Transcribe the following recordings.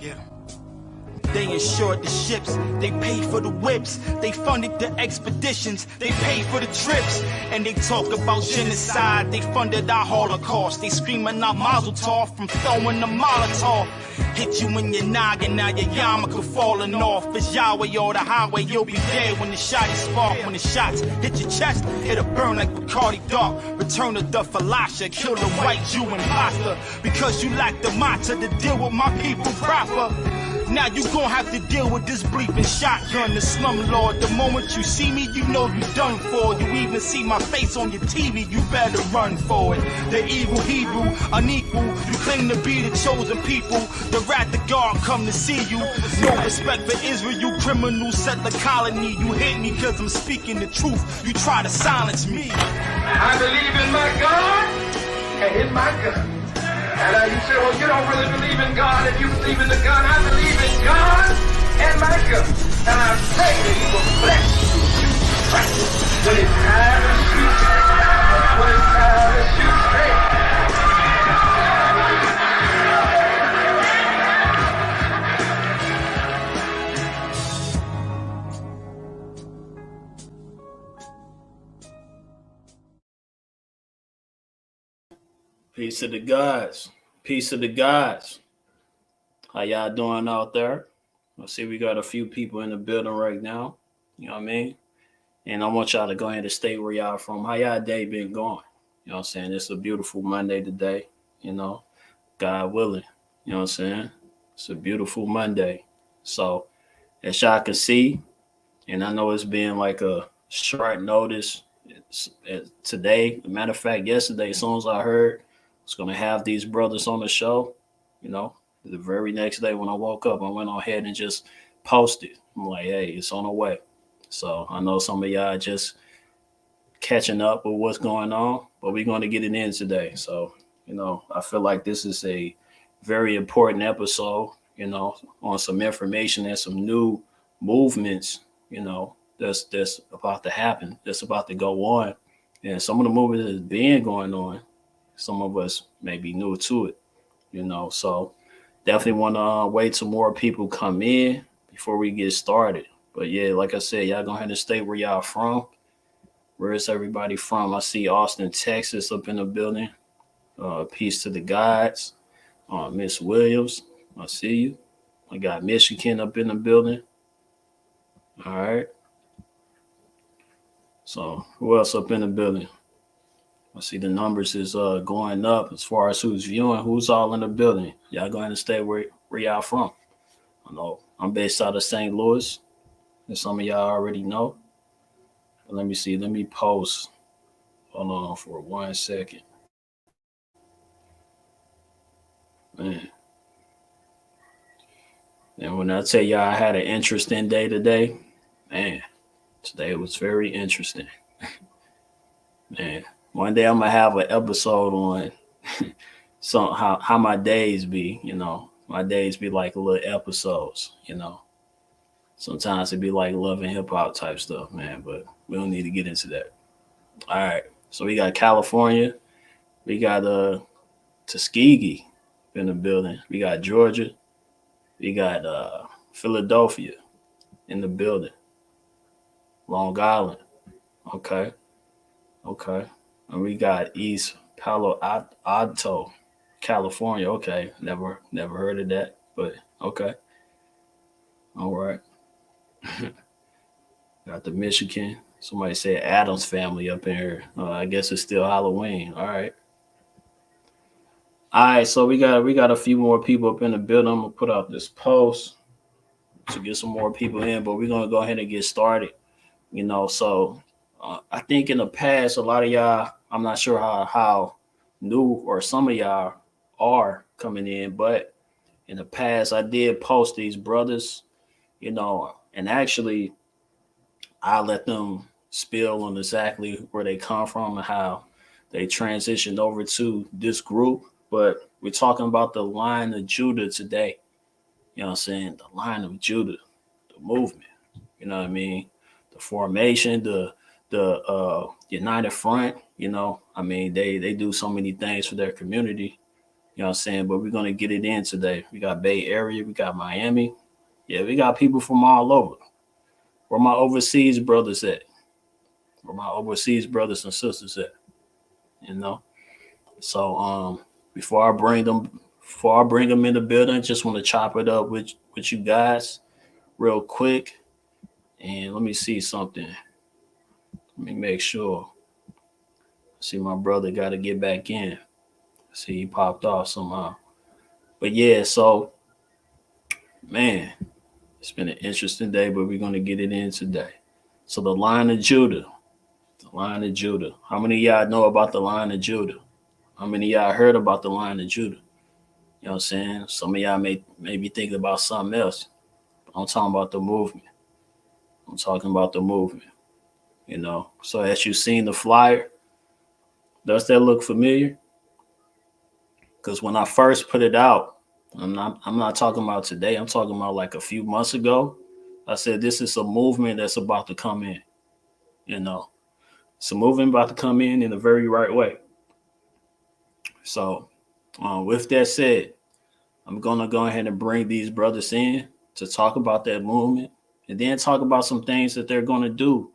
Get 'em. They insured the ships, they paid for the whips, they funded the expeditions, they paid for the trips. And they talk about genocide, they funded our Holocaust. They screaming out Mazel Tov from throwing the Molotov. Hit you in your noggin, now your yarmulke falling off. It's Yahweh or the highway, you'll be dead when the shotty spark. When the shots hit your chest, it'll burn like Bacardi Dark. Return to the Falasha, kill the white Jew imposter. Because you lack the matzah to deal with my people proper. Now you gon' have to deal with this bleeping shotgun, the slumlord. The moment you see me, you know you done for. You even see my face on your TV, you better run for it. The evil Hebrew, unequal, you claim to be the chosen people. The wrath of God come to see you. No respect for Israel, you criminal, set the colony. You hate me cause I'm speaking the truth, you try to silence me. I believe in my God and in my gun. And you say, well, you don't really believe in God if you believe in the gun. I believe in God and my gun. And I pray that He will bless you to practice when it's time to shoot. When it's time to shoot straight. Peace to the gods. Peace to the gods. How y'all doing out there? I see we got a few people in the building right now. You know what I mean? And I want y'all to go ahead and stay where y'all from. How y'all day been going? You know what I'm saying? It's a beautiful Monday today. You know, God willing. You know what I'm saying? It's a beautiful Monday. So, as y'all can see, and I know it's been like a short notice today. As a matter of fact, yesterday, as soon as I heard was going to have these brothers on the show, you know, the very next day when I woke up, I went on ahead and just posted. I'm like, hey, it's on the way. So I know some of y'all just catching up with what's going on, but we're going to get it in today. So, you know, I feel like this is a very important episode, you know, on some information and some new movements, you know, that's about to happen, that's about to go on. And some of the movements that's been going on, some of us may be new to it, you know. So definitely want to wait till more people come in before we get started. But yeah, like I said, y'all go ahead and stay where y'all from. Where is everybody from? I see Austin, Texas up in the building. Peace to the gods. Miss Williams, I see you. I got Michigan up in the building. All right. So who else up in the building? I see the numbers is going up as far as who's viewing, who's all in the building. Y'all go ahead and stay where y'all from. I know I'm based out of St. Louis, and some of y'all already know. But let me see. Let me post. Hold on for 1 second. Man. And when I tell y'all I had an interesting day today, man, today was very interesting. Man. One day I'm gonna have an episode on how my days be, you know. My days be like little episodes, you know. Sometimes it be like love and hip hop type stuff, man, but we don't need to get into that. All right. So we got California, we got Tuskegee in the building, we got Georgia, we got Philadelphia in the building, Long Island. Okay. And we got East Palo Alto, California. Okay, never heard of that, but okay. All right. Got the Michigan. Somebody said Adams family up in here. I guess it's still Halloween. All right. All right, so we got a few more people up in the building. I'm gonna put out this post to get some more people in, but we're gonna go ahead and get started. You know, so I think in the past, a lot of y'all, I'm not sure how new or some of y'all are coming in, but in the past, I did post these brothers, you know, and actually I let them spill on exactly where they come from and how they transitioned over to this group. But we're talking about the line of Judah today. You know what I'm saying? The line of Judah, the movement, you know what I mean? The formation, the United Front, you know, I mean, they do so many things for their community. You You know what I'm saying? But we're gonna get it in today. We got Bay Area, we got Miami. Yeah, we got people from all over. Where my overseas brothers at? Where my overseas brothers and sisters at? You know? So before I bring them in the building, just want to chop it up with you guys real quick. And let me see something. Let me make sure. See, my brother got to get back in. See, he popped off somehow. But yeah, so man, it's been an interesting day, but we're gonna get it in today. So the line of Judah. The line of Judah. How many of y'all know about the line of Judah? How many of y'all heard about the line of Judah? You know what I'm saying? Some of y'all may be thinking about something else. I'm talking about the movement. I'm talking about the movement. You know. So as you've seen the flyer, does that look familiar? Because when I first put it out, I'm not talking about today. I'm talking about like a few months ago. I said this is a movement that's about to come in. You know, it's a movement about to come in the very right way. So, with that said, I'm gonna go ahead and bring these brothers in to talk about that movement, and then talk about some things that they're gonna do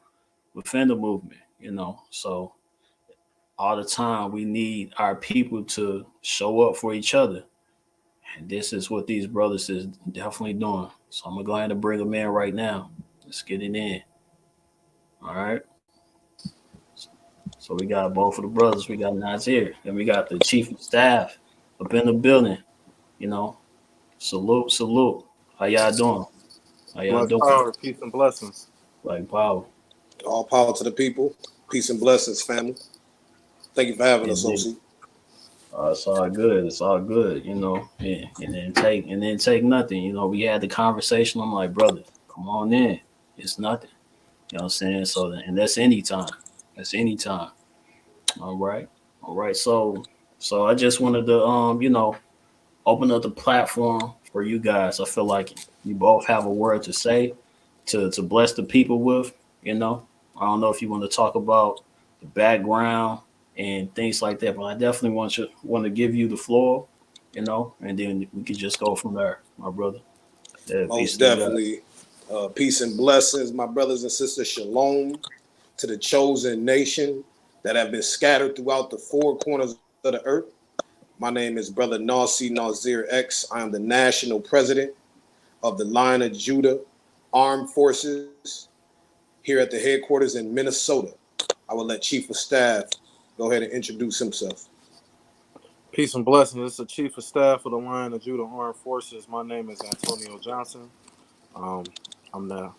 within the movement. You know, so all the time we need our people to show up for each other. And this is what these brothers is definitely doing. So I'm gonna go ahead and bring them in right now. Let's get it in. All right. So we got both of the brothers. We got Nasir, and we got the chief of staff up in the building. You know, salute. How y'all doing? How y'all doing? Power, peace, and blessings. Like power. All power to the people. Peace and blessings, family. Thank you for having us, OC. It's all good. It's all good, you know. Yeah. And then take nothing. You know, we had the conversation. I'm like, brother, come on in. It's nothing. You know what I'm saying? So, and that's anytime. That's anytime. All right. So I just wanted to you know, open up the platform for you guys. I feel like you both have a word to say to bless the people with, you know. I don't know if you want to talk about the background and things like that, but I definitely want to give you the floor, you know, and then we could just go from there, my brother. Yeah, most definitely. Peace and blessings, my brothers and sisters. Shalom to the chosen nation that have been scattered throughout the four corners of the earth. My name is Brother Nasiy Nasir X. I am the national president of the Line of Judah Armed Forces here at the headquarters in Minnesota. I will let Chief of Staff go ahead and introduce himself. Peace and blessings. This is the Chief of Staff of the Line of Judah Armed Forces. My name is Antonio Johnson. I'm the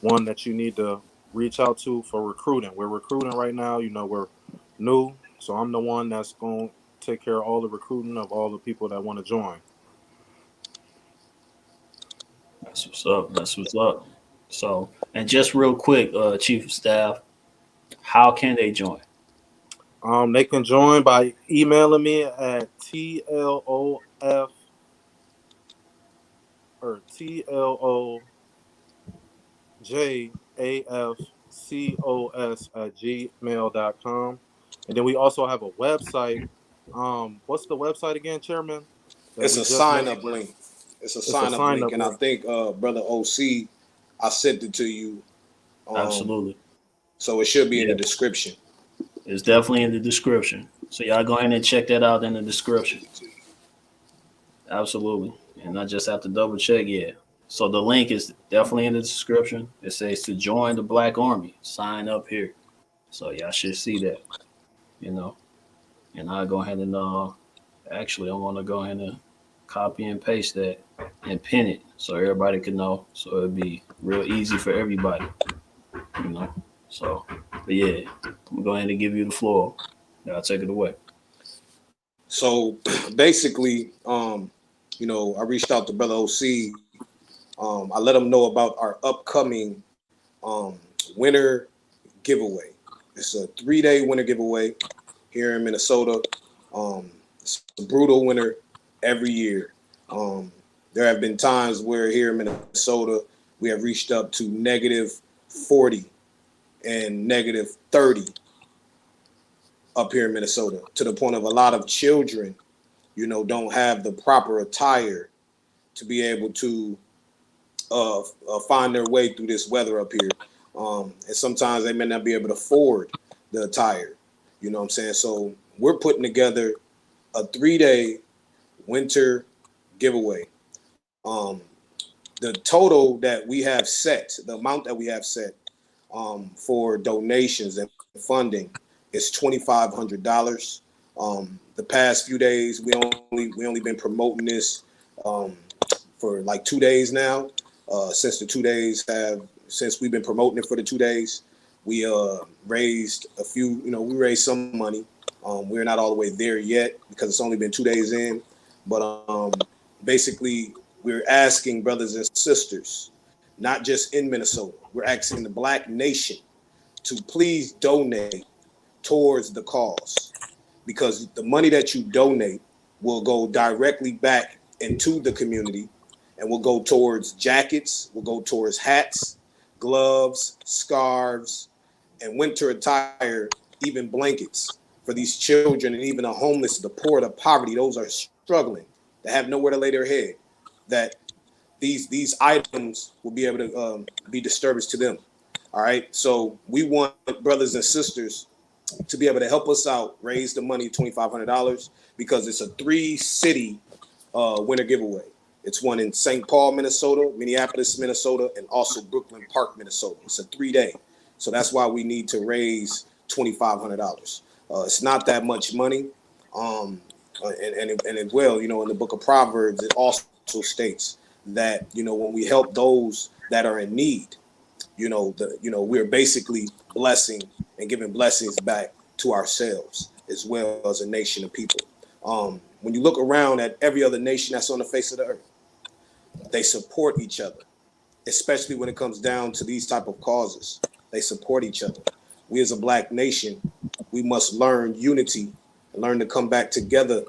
one that you need to reach out to for recruiting. We're recruiting right now. You know, we're new. So I'm the one that's going to take care of all the recruiting of all the people that want to join. That's what's up. So, and just real quick, Chief of Staff, how can they join? They can join by emailing me at TLOJAFCOS at gmail.com. And then we also have a website. What's the website again, Chairman? It's a sign-up link. It's a sign-up link, and I think, Brother OC, I sent it to you. Absolutely. So it should be in the description. It's definitely in the description. So y'all go ahead and check that out in the description. Absolutely. And I just have to double check. Yeah. So the link is definitely in the description. It says to join the Black Army. Sign up here. So y'all should see that. You know. And I'll go ahead and actually I want to go ahead and copy and paste that and pin it so everybody can know. So it'll be real easy for everybody. You know. So, but yeah, I'm gonna go ahead and give you the floor. I'll take it away. So basically, you know, I reached out to Brother OC. I let him know about our upcoming winter giveaway. It's a 3-day winter giveaway here in Minnesota. It's a brutal winter every year. There have been times where here in Minnesota, we have reached up to -40 and -30 up here in Minnesota, to the point of a lot of children don't have the proper attire to be able to find their way through this weather up here. And sometimes they may not be able to afford the attire. You know what I'm saying? So we're putting together a 3-day winter giveaway. The total that we have set, the amount that we have set for donations and funding is $2,500. The past few days, we only been promoting this for like 2 days now. Since we've been promoting it for the 2 days, we raised we raised some money. We're not all the way there yet because it's only been 2 days in, but basically we're asking brothers and sisters, not just in Minnesota, we're asking the Black nation to please donate towards the cause, because the money that you donate will go directly back into the community and will go towards jackets, will go towards hats, gloves, scarves, and winter attire, even blankets for these children, and even the homeless, the poor, the poverty, those are struggling, that have nowhere to lay their head, that these items will be able to be disturbance to them. All right. So we want brothers and sisters to be able to help us out, raise the money, $2,500, because it's a 3-city winter giveaway. It's one in St. Paul, Minnesota, Minneapolis, Minnesota, and also Brooklyn Park, Minnesota. It's a 3-day. So that's why we need to raise $2,500. It's not that much money. And it will, in the book of Proverbs, it also states that, when we help those that are in need, we're basically blessing and giving blessings back to ourselves as well as a nation of people. When you look around at every other nation that's on the face of the earth, they support each other, especially when it comes down to these type of causes. They support each other. We as a Black nation, we must learn unity and learn to come back together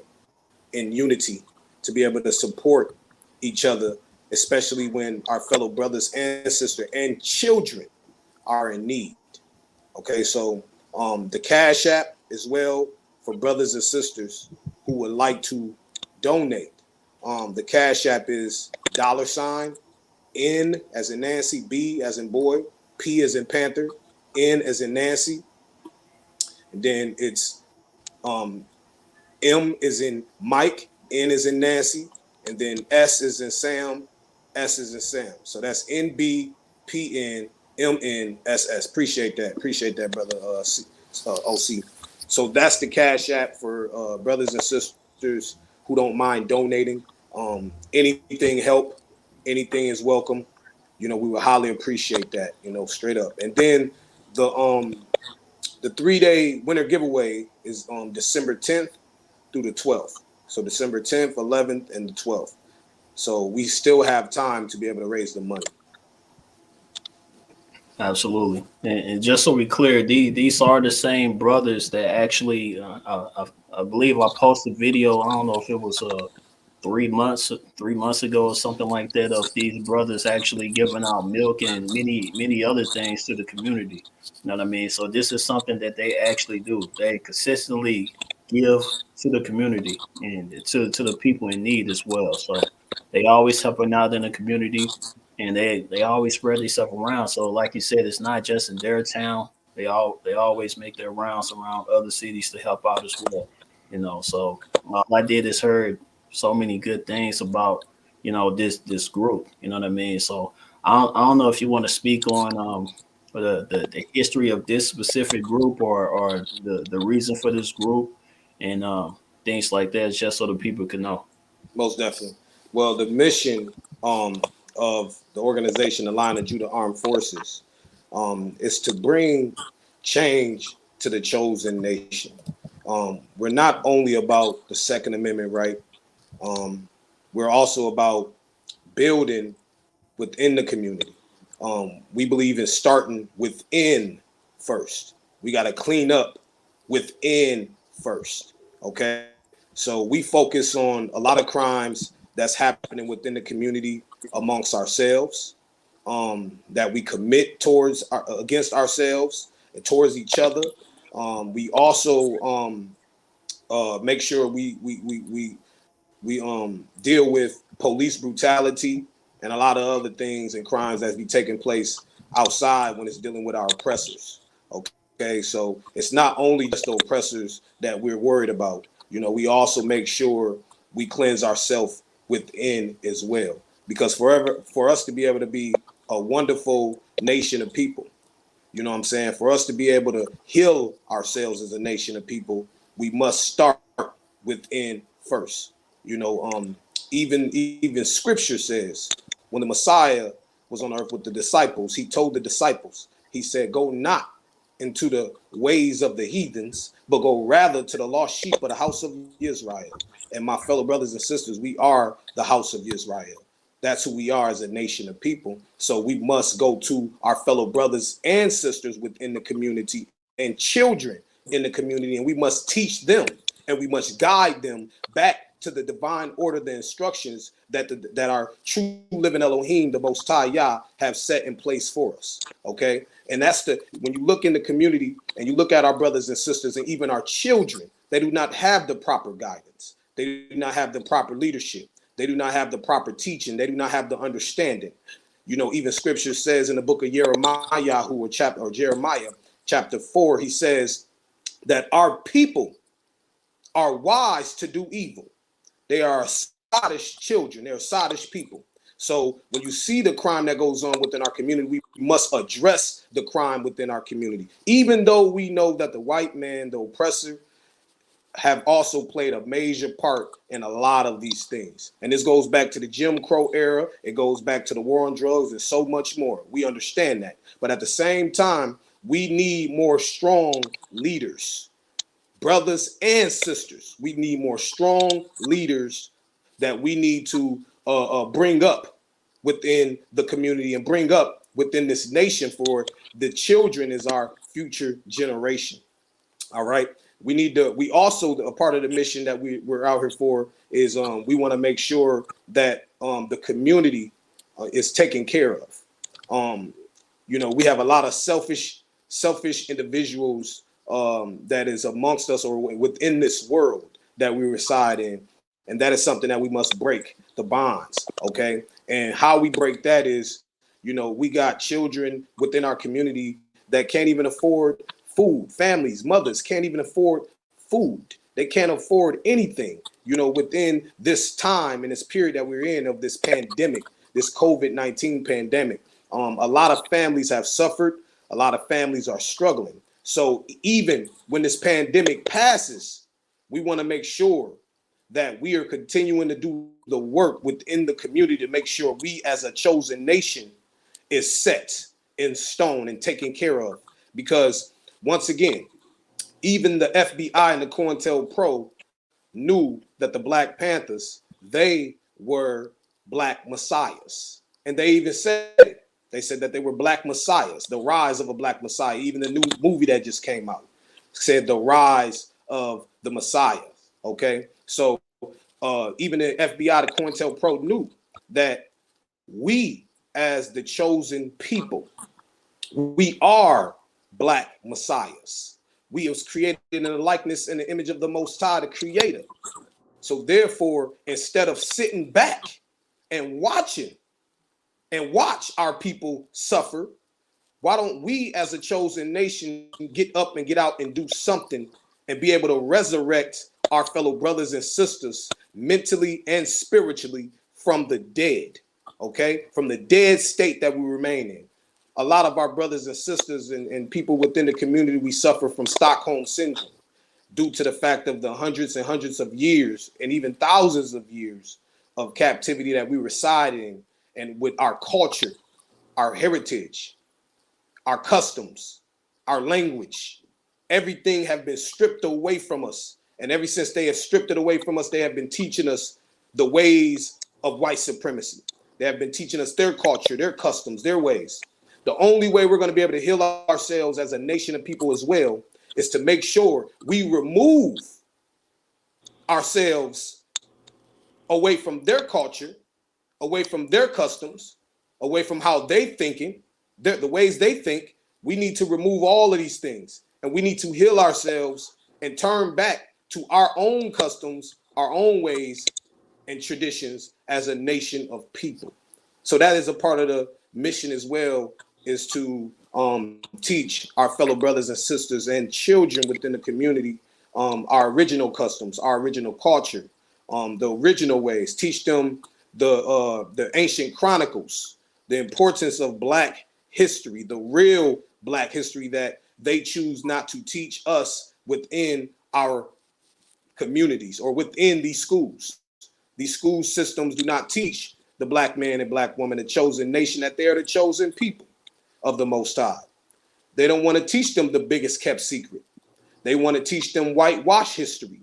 in unity to be able to support each other, especially when our fellow brothers and sisters and children are in need. Okay, so the Cash App as well for brothers and sisters who would like to donate. The Cash App is $N as in Nancy, B as in boy, P as in Panther, N as in Nancy. And then it's M is in Mike, N is in Nancy, and then S is in Sam, S is in Sam. So that's NB, PN, MNSS. Appreciate that, brother OC. So that's the Cash App for brothers and sisters who don't mind donating. Anything help, anything is welcome. We would highly appreciate that, straight up. And then the 3-day winter giveaway is on December 10th through the 12th. So December 10th, 11th, and the 12th. So we still have time to be able to raise the money. Absolutely. And just so we clear, these are the same brothers that actually, I believe I posted a video. I don't know if it was 3 months ago or something like that, of these brothers actually giving out milk and many other things to the community. You know what I mean? So this is something that they actually do. They consistently give to the community and to the people in need as well. So they always helping out in the community, and they always spread themselves around. So like you said, it's not just in their town. They always make their rounds around other cities to help out as well. So all I did is heard so many good things about this group. You know what I mean? So I don't know if you want to speak on the history of this specific group or the reason for this group and things like that, just so the people can know. Most definitely. Well, the mission of the organization, the Line of Judah Armed Forces, is to bring change to the chosen nation. We're not only about the Second Amendment right. We're also about building within the community. We believe in starting within first. We got to clean up within first. Okay. So we focus on a lot of crimes that's happening within the community amongst ourselves, that we commit against ourselves and towards each other. We also make sure we We deal with police brutality and a lot of other things and crimes that be taking place outside when it's dealing with our oppressors. Okay, so it's not only just the oppressors that we're worried about. You know, we also make sure we cleanse ourselves within as well. Because for us to be able to be a wonderful nation of people, you know what I'm saying? For us to be able to heal ourselves as a nation of people, we must start within first. You know, even scripture says when the Messiah was on earth with the disciples, he told the disciples, he said, go not into the ways of the heathens, but go rather to the lost sheep of the house of Israel. And my fellow brothers and sisters, we are the house of Israel. That's who we are as a nation of people. So we must go to our fellow brothers and sisters within the community and children in the community, and we must teach them and we must guide them back to the divine order, the instructions that our true living Elohim, the Most High Yah, have set in place for us. Okay, and that's when you look in the community and you look at our brothers and sisters and even our children, they do not have the proper guidance. They do not have the proper leadership. They do not have the proper teaching. They do not have the understanding. You know, even scripture says in the book of Jeremiah, Jeremiah chapter 4, he says that our people are wise to do evil. They are sottish children. They're sottish people. So when you see the crime that goes on within our community, we must address the crime within our community, even though we know that the white man, the oppressor, have also played a major part in a lot of these things. And this goes back to the Jim Crow era. It goes back to the war on drugs and so much more. We understand that. But at the same time, we need more strong leaders, brothers and sisters. We need more strong leaders that we need to bring up within the community and bring up within this nation, for the children is our future generation. All right. We also, a part of the mission that we're out here for is we want to make sure that the community is taken care of. You know, we have a lot of selfish individuals that is amongst us or within this world that we reside in. And that is something that we must break, the bonds. OK, and how we break that is, you know, we got children within our community that can't even afford food. Families, mothers can't even afford food. They can't afford anything, you know, within this time and this period that we're in of this pandemic, this COVID-19 pandemic. A lot of families have suffered. A lot of families are struggling. So even when this pandemic passes, we want to make sure that we are continuing to do the work within the community to make sure we as a chosen nation is set in stone and taken care of. Because once again, even the FBI and the COINTELPRO knew that the Black Panthers, they were Black messiahs. And they even said it. They said that they were Black messiahs, the rise of a Black messiah. Even the new movie that just came out said the rise of the Messiah. Okay, so even the FBI, the COINTELPRO knew that we as the chosen people, we are Black messiahs. We was created in the likeness and the image of the Most High, the Creator. So therefore, instead of sitting back and watch our people suffer, why don't we as a chosen nation get up and get out and do something and be able to resurrect our fellow brothers and sisters mentally and spiritually from the dead, okay? From the dead state that we remain in. A lot of our brothers and sisters and people within the community, we suffer from Stockholm syndrome due to the fact of the hundreds and hundreds of years and even thousands of years of captivity that we reside in, and with our culture, our heritage, our customs, our language, everything have been stripped away from us. And ever since they have stripped it away from us, they have been teaching us the ways of white supremacy. They have been teaching us their culture, their customs, their ways. The only way we're going to be able to heal ourselves as a nation of people as well is to make sure we remove ourselves away from their culture, away from their customs, away from how they thinking, the ways they think. We need to remove all of these things, and we need to heal ourselves and turn back to our own customs, our own ways, and traditions as a nation of people. So that is a part of the mission as well, is to teach our fellow brothers and sisters and children within the community our original customs, our original culture, the original ways. Teach them the ancient chronicles, the importance of Black history, the real Black history that they choose not to teach us within our communities or within these schools. These school systems do not teach the Black man and Black woman, the chosen nation, that they are the chosen people of the Most High. They don't want to teach them the biggest kept secret. They want to teach them whitewash history.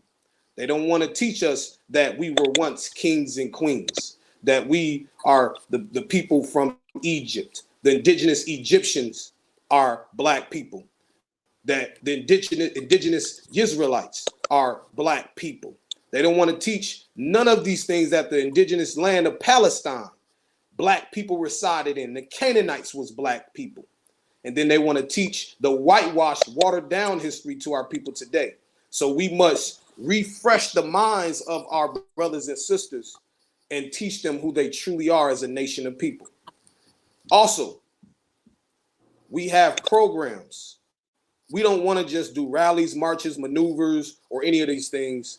They don't want to teach us that we were once kings and queens, that we are the people from Egypt. The indigenous Egyptians are Black people, that the indigenous Israelites are Black people. They don't want to teach none of these things, that the indigenous land of Palestine, Black people resided in. The Canaanites was Black people. And then they want to teach the whitewashed, watered down history to our people today. So we must refresh the minds of our brothers and sisters and teach them who they truly are as a nation of people. Also, we have programs. We don't want to just do rallies, marches, maneuvers, or any of these things.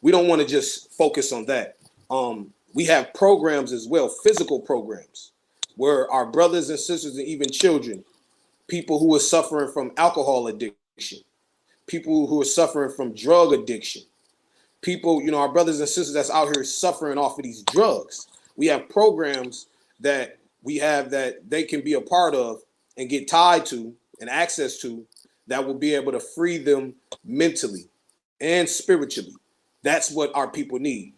We don't want to just focus on that. We have programs as well, physical programs, where our brothers and sisters and even children, people who are suffering from alcohol addiction, people who are suffering from drug addiction, people, our brothers and sisters that's out here suffering off of these drugs. We have programs that we have that they can be a part of and get tied to and access to, that will be able to free them mentally and spiritually. That's what our people need.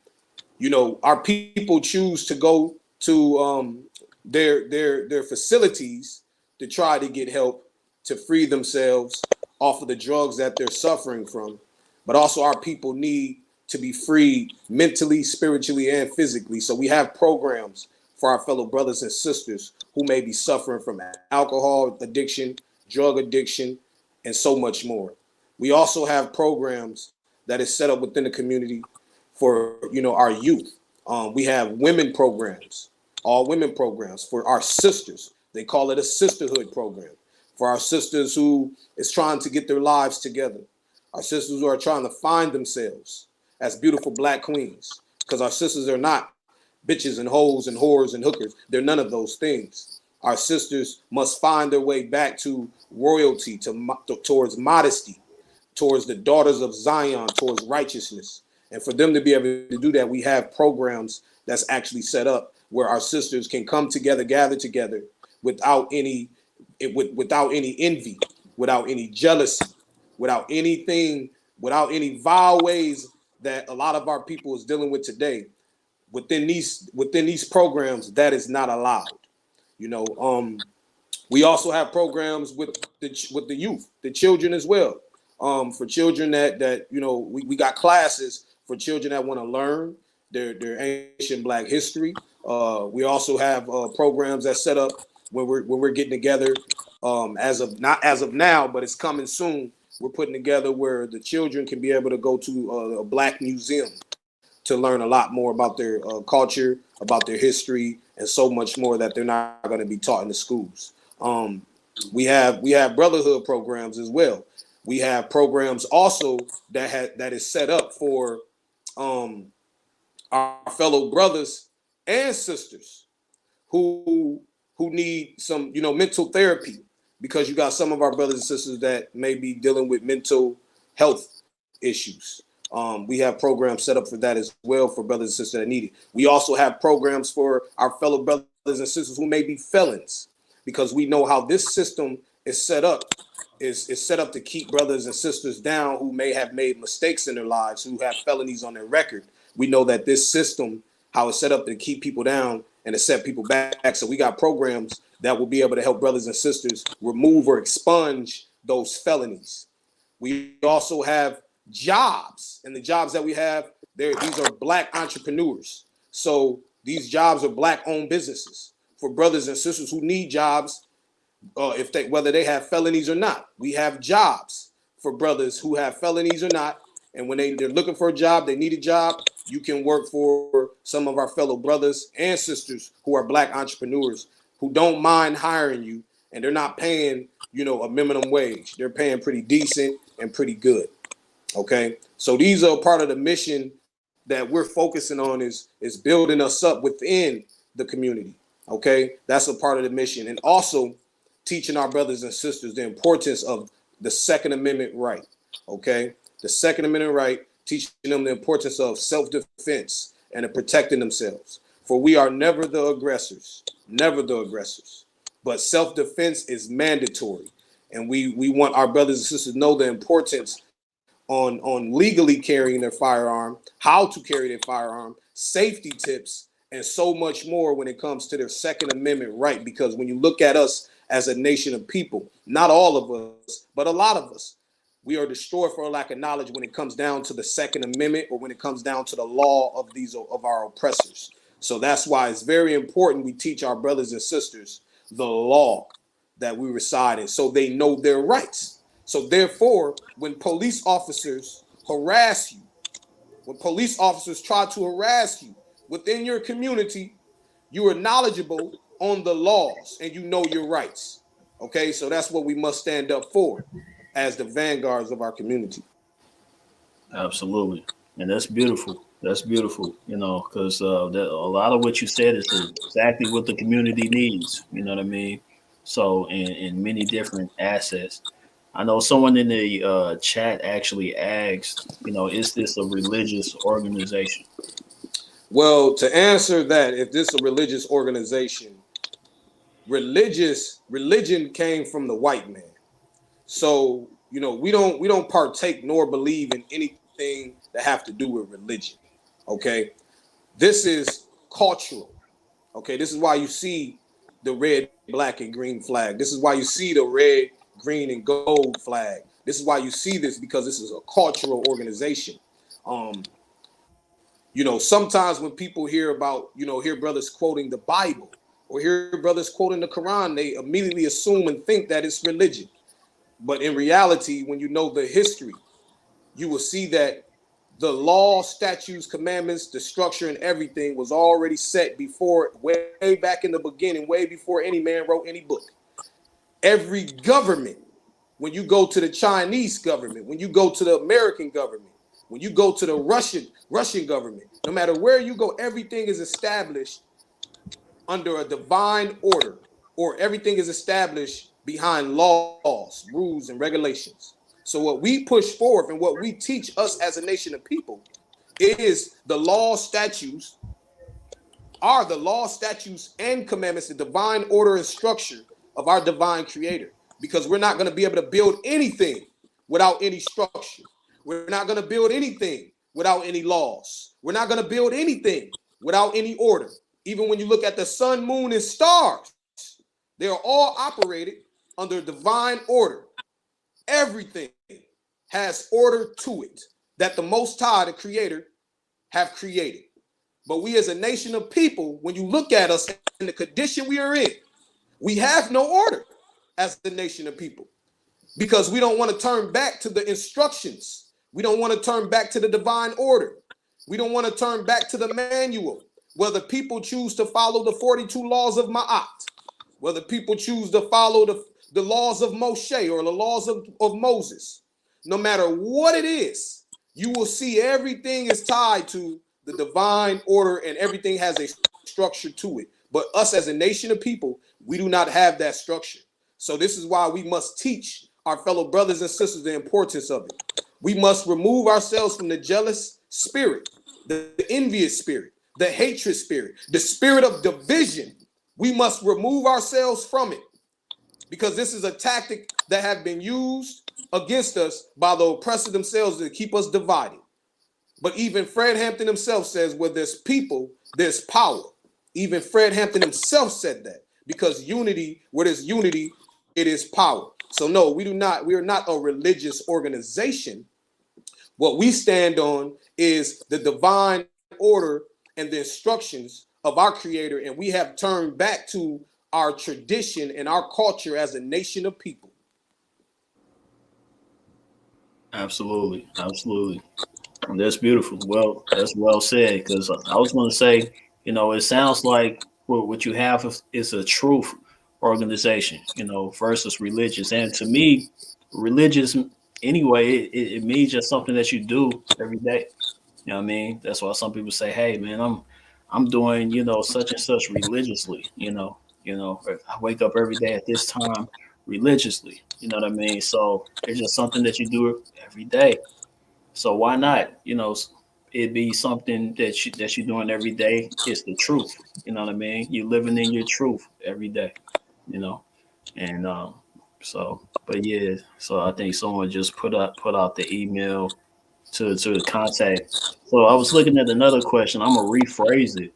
Our people choose to go to their facilities to try to get help to free themselves off of the drugs that they're suffering from. But also our people need to be freed mentally, spiritually, and physically. So we have programs for our fellow brothers and sisters who may be suffering from alcohol addiction, drug addiction, and so much more. We also have programs that is set up within the community for, our youth. We have women programs, all women programs for our sisters. They call it a sisterhood program for our sisters who is trying to get their lives together. Our sisters who are trying to find themselves as beautiful Black queens, because our sisters are not bitches and hoes and whores and hookers. They're none of those things. Our sisters must find their way back to royalty, towards modesty, towards the daughters of Zion, towards righteousness. And for them to be able to do that, we have programs that's actually set up where our sisters can come together, gather together without any envy, without any jealousy, without anything, without any vile ways that a lot of our people is dealing with today. Within these programs, that is not allowed. We also have programs with the youth, the children as well. For children that we got classes for children that want to learn their ancient Black history. We also have programs that set up when we're getting together. Not as of now, but it's coming soon. We're putting together where the children can be able to go to a Black museum to learn a lot more about their culture, about their history, and so much more that they're not going to be taught in the schools. We have brotherhood programs as well. We have programs also that is set up for our fellow brothers and sisters who need some mental therapy, because you got some of our brothers and sisters that may be dealing with mental health issues. We have programs set up for that as well for brothers and sisters that need it. We also have programs for our fellow brothers and sisters who may be felons, because we know how this system is set up. Is set up to keep brothers and sisters down who may have made mistakes in their lives, who have felonies on their record. We know that this system, how it's set up to keep people down and to set people back. So we got programs that will be able to help brothers and sisters remove or expunge those felonies. We also have jobs, and the jobs that we have, these are Black entrepreneurs. So these jobs are Black-owned businesses for brothers and sisters who need jobs. Whether they have felonies or not, we have jobs for brothers who have felonies or not. And when they're looking for a job, they need a job. You can work for some of our fellow brothers and sisters who are black entrepreneurs who don't mind hiring you, and they're not paying, a minimum wage. They're paying pretty decent and pretty good. Okay. So these are part of the mission that we're focusing on is building us up within the community. Okay. That's a part of the mission. And also teaching our brothers and sisters the importance of the Second Amendment right. Okay. The Second Amendment right, teaching them the importance of self-defense and of protecting themselves. For we are never the aggressors, but self-defense is mandatory. And we want our brothers and sisters to know the importance on legally carrying their firearm, how to carry their firearm, safety tips, and so much more when it comes to their Second Amendment right. Because when you look at us as a nation of people, not all of us, but a lot of us, we are destroyed for a lack of knowledge when it comes down to the Second Amendment or when it comes down to the law of our oppressors. So that's why it's very important we teach our brothers and sisters the law that we reside in so they know their rights. So therefore, when police officers harass you, when police officers try to harass you within your community, you are knowledgeable on the laws and you know your rights. Okay, so that's what we must stand up for as the vanguards of our community. Absolutely. And that's beautiful. That's beautiful, because a lot of what you said is exactly what the community needs. You know what I mean? So in many different assets. I know someone in the chat actually asked, is this a religious organization? Well, to answer that, if this is a religious organization, religion came from the white man. So, we don't partake nor believe in anything that have to do with religion. Okay. This is cultural. Okay. This is why you see the red, black, and green flag. This is why you see the red, green, and gold flag. This is why you see this, because this is a cultural organization. Sometimes when people hear about, hear brothers quoting the Bible or hear brothers quoting the Quran, they immediately assume and think that it's religion. But in reality, when you know the history, you will see that the law, statutes, commandments, the structure, and everything was already set before, way back in the beginning, way before any man wrote any book. Every government, when you go to the Chinese government, when you go to the American government, when you go to the Russian government, no matter where you go, everything is established under a divine order, or everything is established behind laws, rules, and regulations. So what we push forth and what we teach us as a nation of people is the law, statutes, and commandments, the divine order and structure of our divine creator. Because we're not going to be able to build anything without any structure. We're not going to build anything without any laws. We're not going to build anything without any order. Even when you look at the sun, moon, and stars, they are all operated under divine order. Everything has order to it that the Most High, the Creator, have created. But we as a nation of people, when you look at us in the condition we are in, we have no order as the nation of people, because we don't want to turn back to the instructions. We don't want to turn back to the divine order. We don't want to turn back to the manual, whether people choose to follow the 42 laws of Ma'at, whether people choose to follow the laws of Moshe or the laws of Moses. No matter what it is, you will see everything is tied to the divine order and everything has a structure to it. But us as a nation of people, we do not have that structure. So this is why we must teach our fellow brothers and sisters the importance of it. We must remove ourselves from the jealous spirit, the envious spirit, the hatred spirit, the spirit of division. We must remove ourselves from it, because this is a tactic that have been used against us by the oppressor themselves to keep us divided. But even Fred Hampton himself says, where there's people, there's power. Even Fred Hampton himself said that, because unity, where there's unity, it is power. So no, we are not a religious organization. What we stand on is the divine order and the instructions of our Creator, and we have turned back to our tradition and our culture as a nation of people. Absolutely. That's beautiful. Well, that's well said. Because I was going to say, it sounds like what you have is a truth organization, versus religious. And to me, religious anyway, it means just something that you do every day. You know what I mean? That's why some people say, "Hey, man, I'm doing such and such religiously." I wake up every day at this time religiously. You know what I mean? So it's just something that you do every day. So why not? It be something that you're doing every day. It's the truth. You know what I mean? You're living in your truth every day. You know, and but yeah. So I think someone just put out the email to the contact. So I was looking at another question. I'm gonna rephrase it.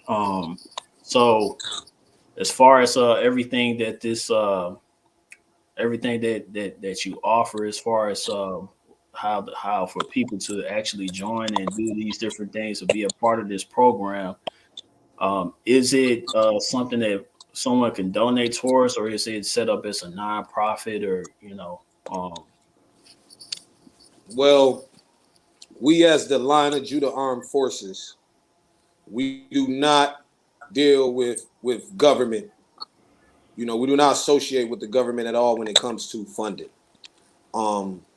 Um, so as far as everything that you offer, as far as how for people to actually join and do these different things to be a part of this program, is it something that someone can donate towards, or is it set up as a nonprofit, or um, Well, we as the Line of Judah Armed Forces, we do not deal with government. We do not associate with the government at all when it comes to funding.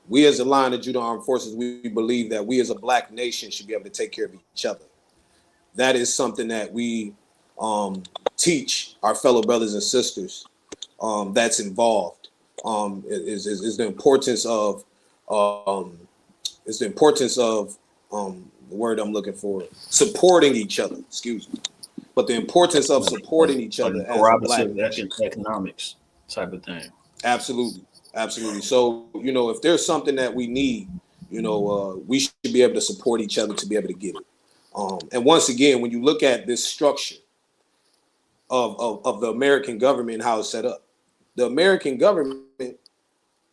We as the Line of Judah Armed Forces, we believe that we as a black nation should be able to take care of each other. That is something that we teach our fellow brothers and sisters that's involved. Is the importance of the word I'm looking for, supporting each other. Excuse me. But the importance of supporting each other as a black nation. economics type of thing. Absolutely. So, if there's something that we need, we should be able to support each other to be able to get it. And once again, when you look at this structure of the American government and how it's set up, the American government,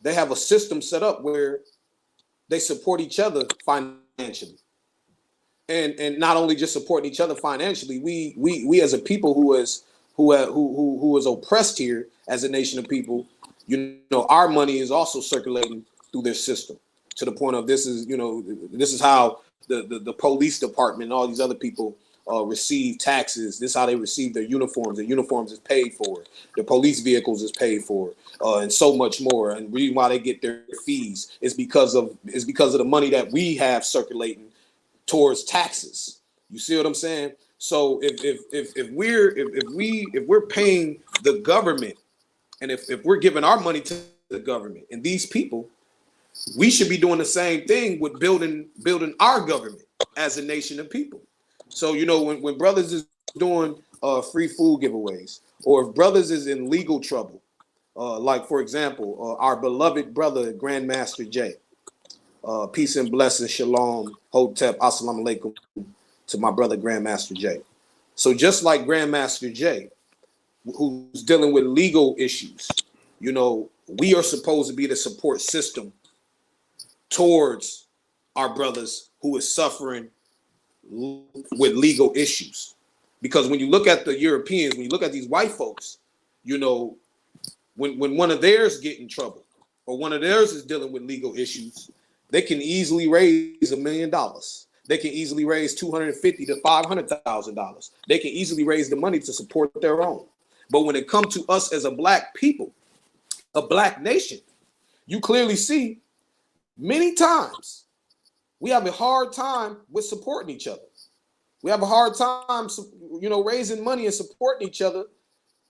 they have a system set up where they support each other financially. And not only just supporting each other financially, we as a people who is oppressed here as a nation of people, our money is also circulating through their system, to the point of this is how the police department and all these other people receive taxes. This is how they receive their uniforms. The uniforms is paid for. The police vehicles is paid for, and so much more. And the reason why they get their fees is because of the money that we have circulating towards taxes. You see what I'm saying? So if we're paying the government, and if we're giving our money to the government and these people, we should be doing the same thing with building our government as a nation of people. So when brothers is doing free food giveaways, or if brothers is in legal trouble, like for example our beloved brother Grandmaster Jay. Peace and blessings, shalom, hotep, assalamu alaikum to my brother Grandmaster Jay. So just like Grandmaster Jay, who's dealing with legal issues, we are supposed to be the support system towards our brothers who is suffering with legal issues. Because when you look at the Europeans, when you look at these white folks, when one of theirs get in trouble or one of theirs is dealing with legal issues, they can easily raise $1 million. They can easily raise $250,000 to $500,000. They can easily raise the money to support their own. But when it comes to us as a black people, a black nation, you clearly see many times we have a hard time with supporting each other. We have a hard time, raising money and supporting each other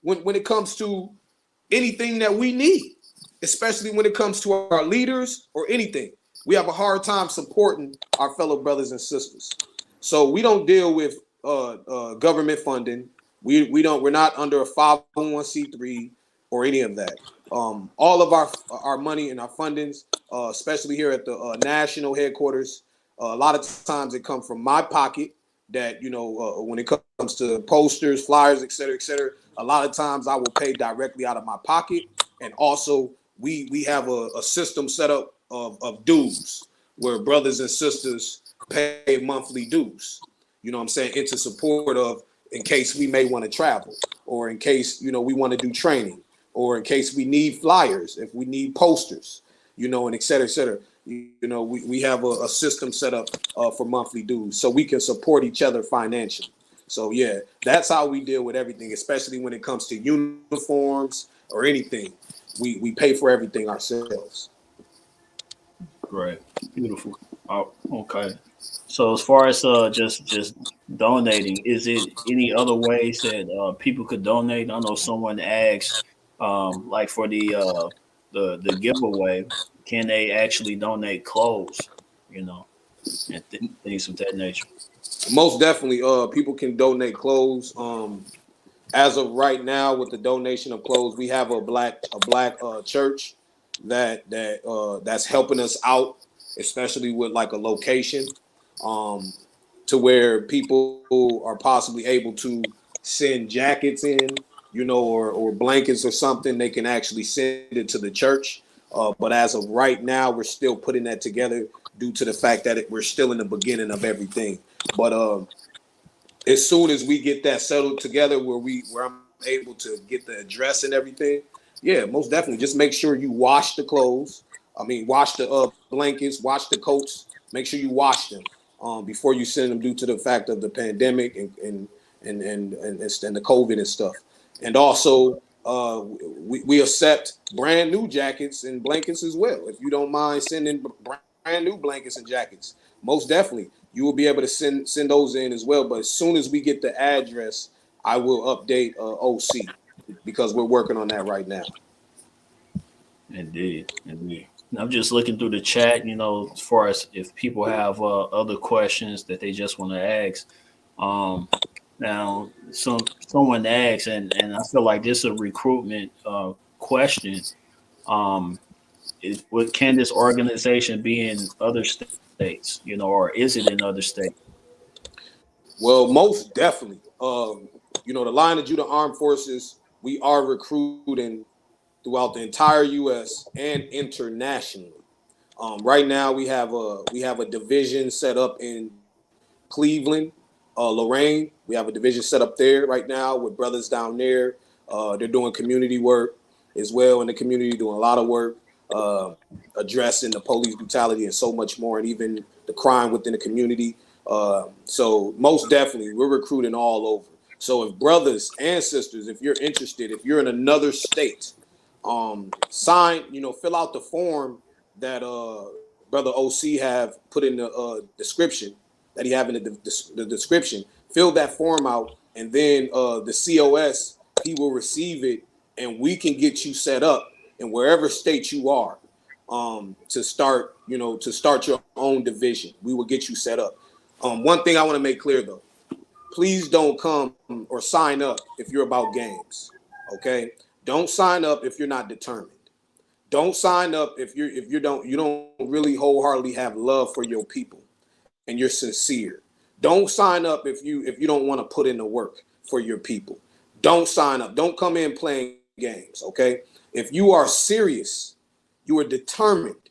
when it comes to anything that we need, especially when it comes to our leaders or anything. We have a hard time supporting our fellow brothers and sisters. So we don't deal with government funding. We're not under a 501c3 or any of that. All of our money and our fundings, especially here at the national headquarters, a lot of times it comes from my pocket. That when it comes to posters, flyers, et cetera, a lot of times I will pay directly out of my pocket. And also we have a system set up of dues where brothers and sisters pay monthly dues, into support of, in case we may want to travel, or in case, we want to do training, or in case we need flyers, if we need posters, and et cetera, et cetera. we have a system set up for monthly dues so we can support each other financially. So yeah, that's how we deal with everything, especially when it comes to uniforms or anything. We pay for everything ourselves. Great, beautiful. Oh, okay. So as far as just donating, is it any other ways that people could donate? I know someone asked, like for the giveaway, can they actually donate clothes? You know, and things of that nature. Most definitely, people can donate clothes. As of right now, with the donation of clothes, we have a black church that's helping us out, especially with like a location, to where people are possibly able to send jackets in, or blankets or something. They can actually send it to the church. But as of right now, we're still putting that together due to the fact that we're still in the beginning of everything. But as soon as we get that settled together, where I'm able to get the address and everything, yeah, most definitely. Just make sure you wash the clothes. I mean, wash the blankets, wash the coats. Make sure you wash them before you send them, due to the fact of the pandemic and the COVID and stuff. And also, we accept brand new jackets and blankets as well. If you don't mind sending brand new blankets and jackets, most definitely you will be able to send those in as well. But as soon as we get the address, I will update OC, because we're working on that right now. Indeed, indeed. And I'm just looking through the chat, as far as if people have other questions that they just want to ask. Now, someone asked, and I feel like this is a recruitment question. Um, what can this organization be in other states, or is it in other states? Well, most definitely. The Line of Judah Armed Forces, we are recruiting throughout the entire U.S. and internationally. Right now, we have a division set up in Cleveland, Lorraine. We have a division set up there right now with brothers down there. They're doing community work as well in the community, doing a lot of work, addressing the police brutality and so much more, and even the crime within the community. So most definitely, we're recruiting all over. So if brothers and sisters, if you're interested, if you're in another state, fill out the form that Brother OC have put in the description, that he have in the description. Fill that form out, and then the COS, he will receive it, and we can get you set up in wherever state you are, to start your own division. We will get you set up. One thing I want to make clear though, please don't come or sign up if you're about games. Okay, don't sign up if you're not determined. Don't sign up if you don't really wholeheartedly have love for your people and you're sincere. Don't sign up if you don't want to put in the work for your people. Don't sign up. Don't come in playing games. Okay, if you are serious, you are determined,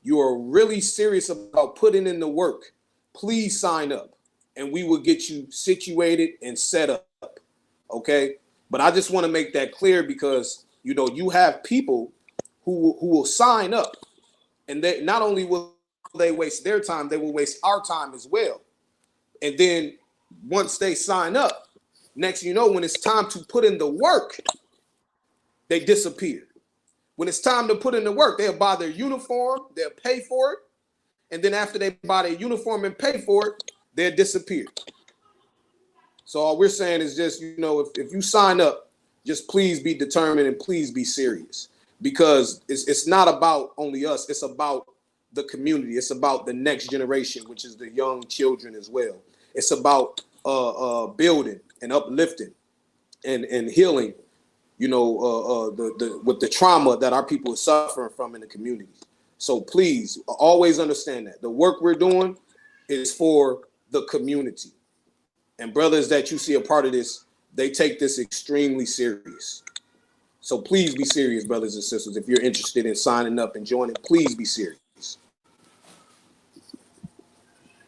you are really serious about putting in the work, please sign up, and we will get you situated and set up. Okay, but I just want to make that clear, because you have people who will sign up, and they not only will they waste their time, they will waste our time as well. And then once they sign up, next when it's time to put in the work, they disappear. When it's time to put in the work, they'll buy their uniform, they'll pay for it, and then after they buy their uniform and pay for it, they'll disappear. So all we're saying is just, if you sign up, just please be determined and please be serious, because it's not about only us. It's about the community. It's about the next generation, which is the young children as well. It's about building and uplifting and healing, with the trauma that our people are suffering from in the community. So please always understand that the work we're doing is for the community. And brothers that you see a part of this, they take this extremely serious. So please be serious, brothers and sisters. If you're interested in signing up and joining, please be serious.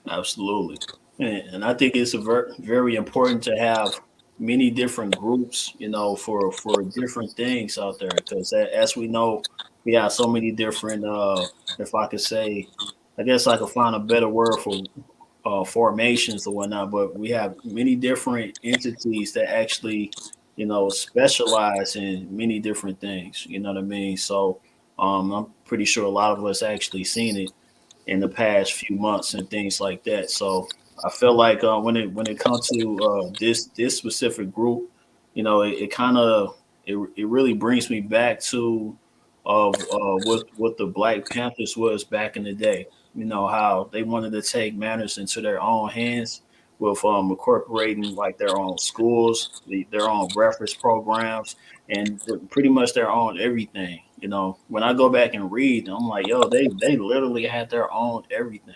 Absolutely. And I think it's very important to have many different groups, for different things out there, because as we know, we have so many different, if I could say, I guess I could find a better word for formations or whatnot, but we have many different entities that actually, specialize in many different things. You know what I mean? So I'm pretty sure a lot of us actually seen it in the past few months and things like that. So I feel like when it comes to this specific group, it kind of it really brings me back to of what the Black Panthers was back in the day. You know how they wanted to take matters into their own hands with incorporating like their own schools, their own reference programs, and pretty much their own everything. When I go back and read, I'm like, yo, they literally had their own everything.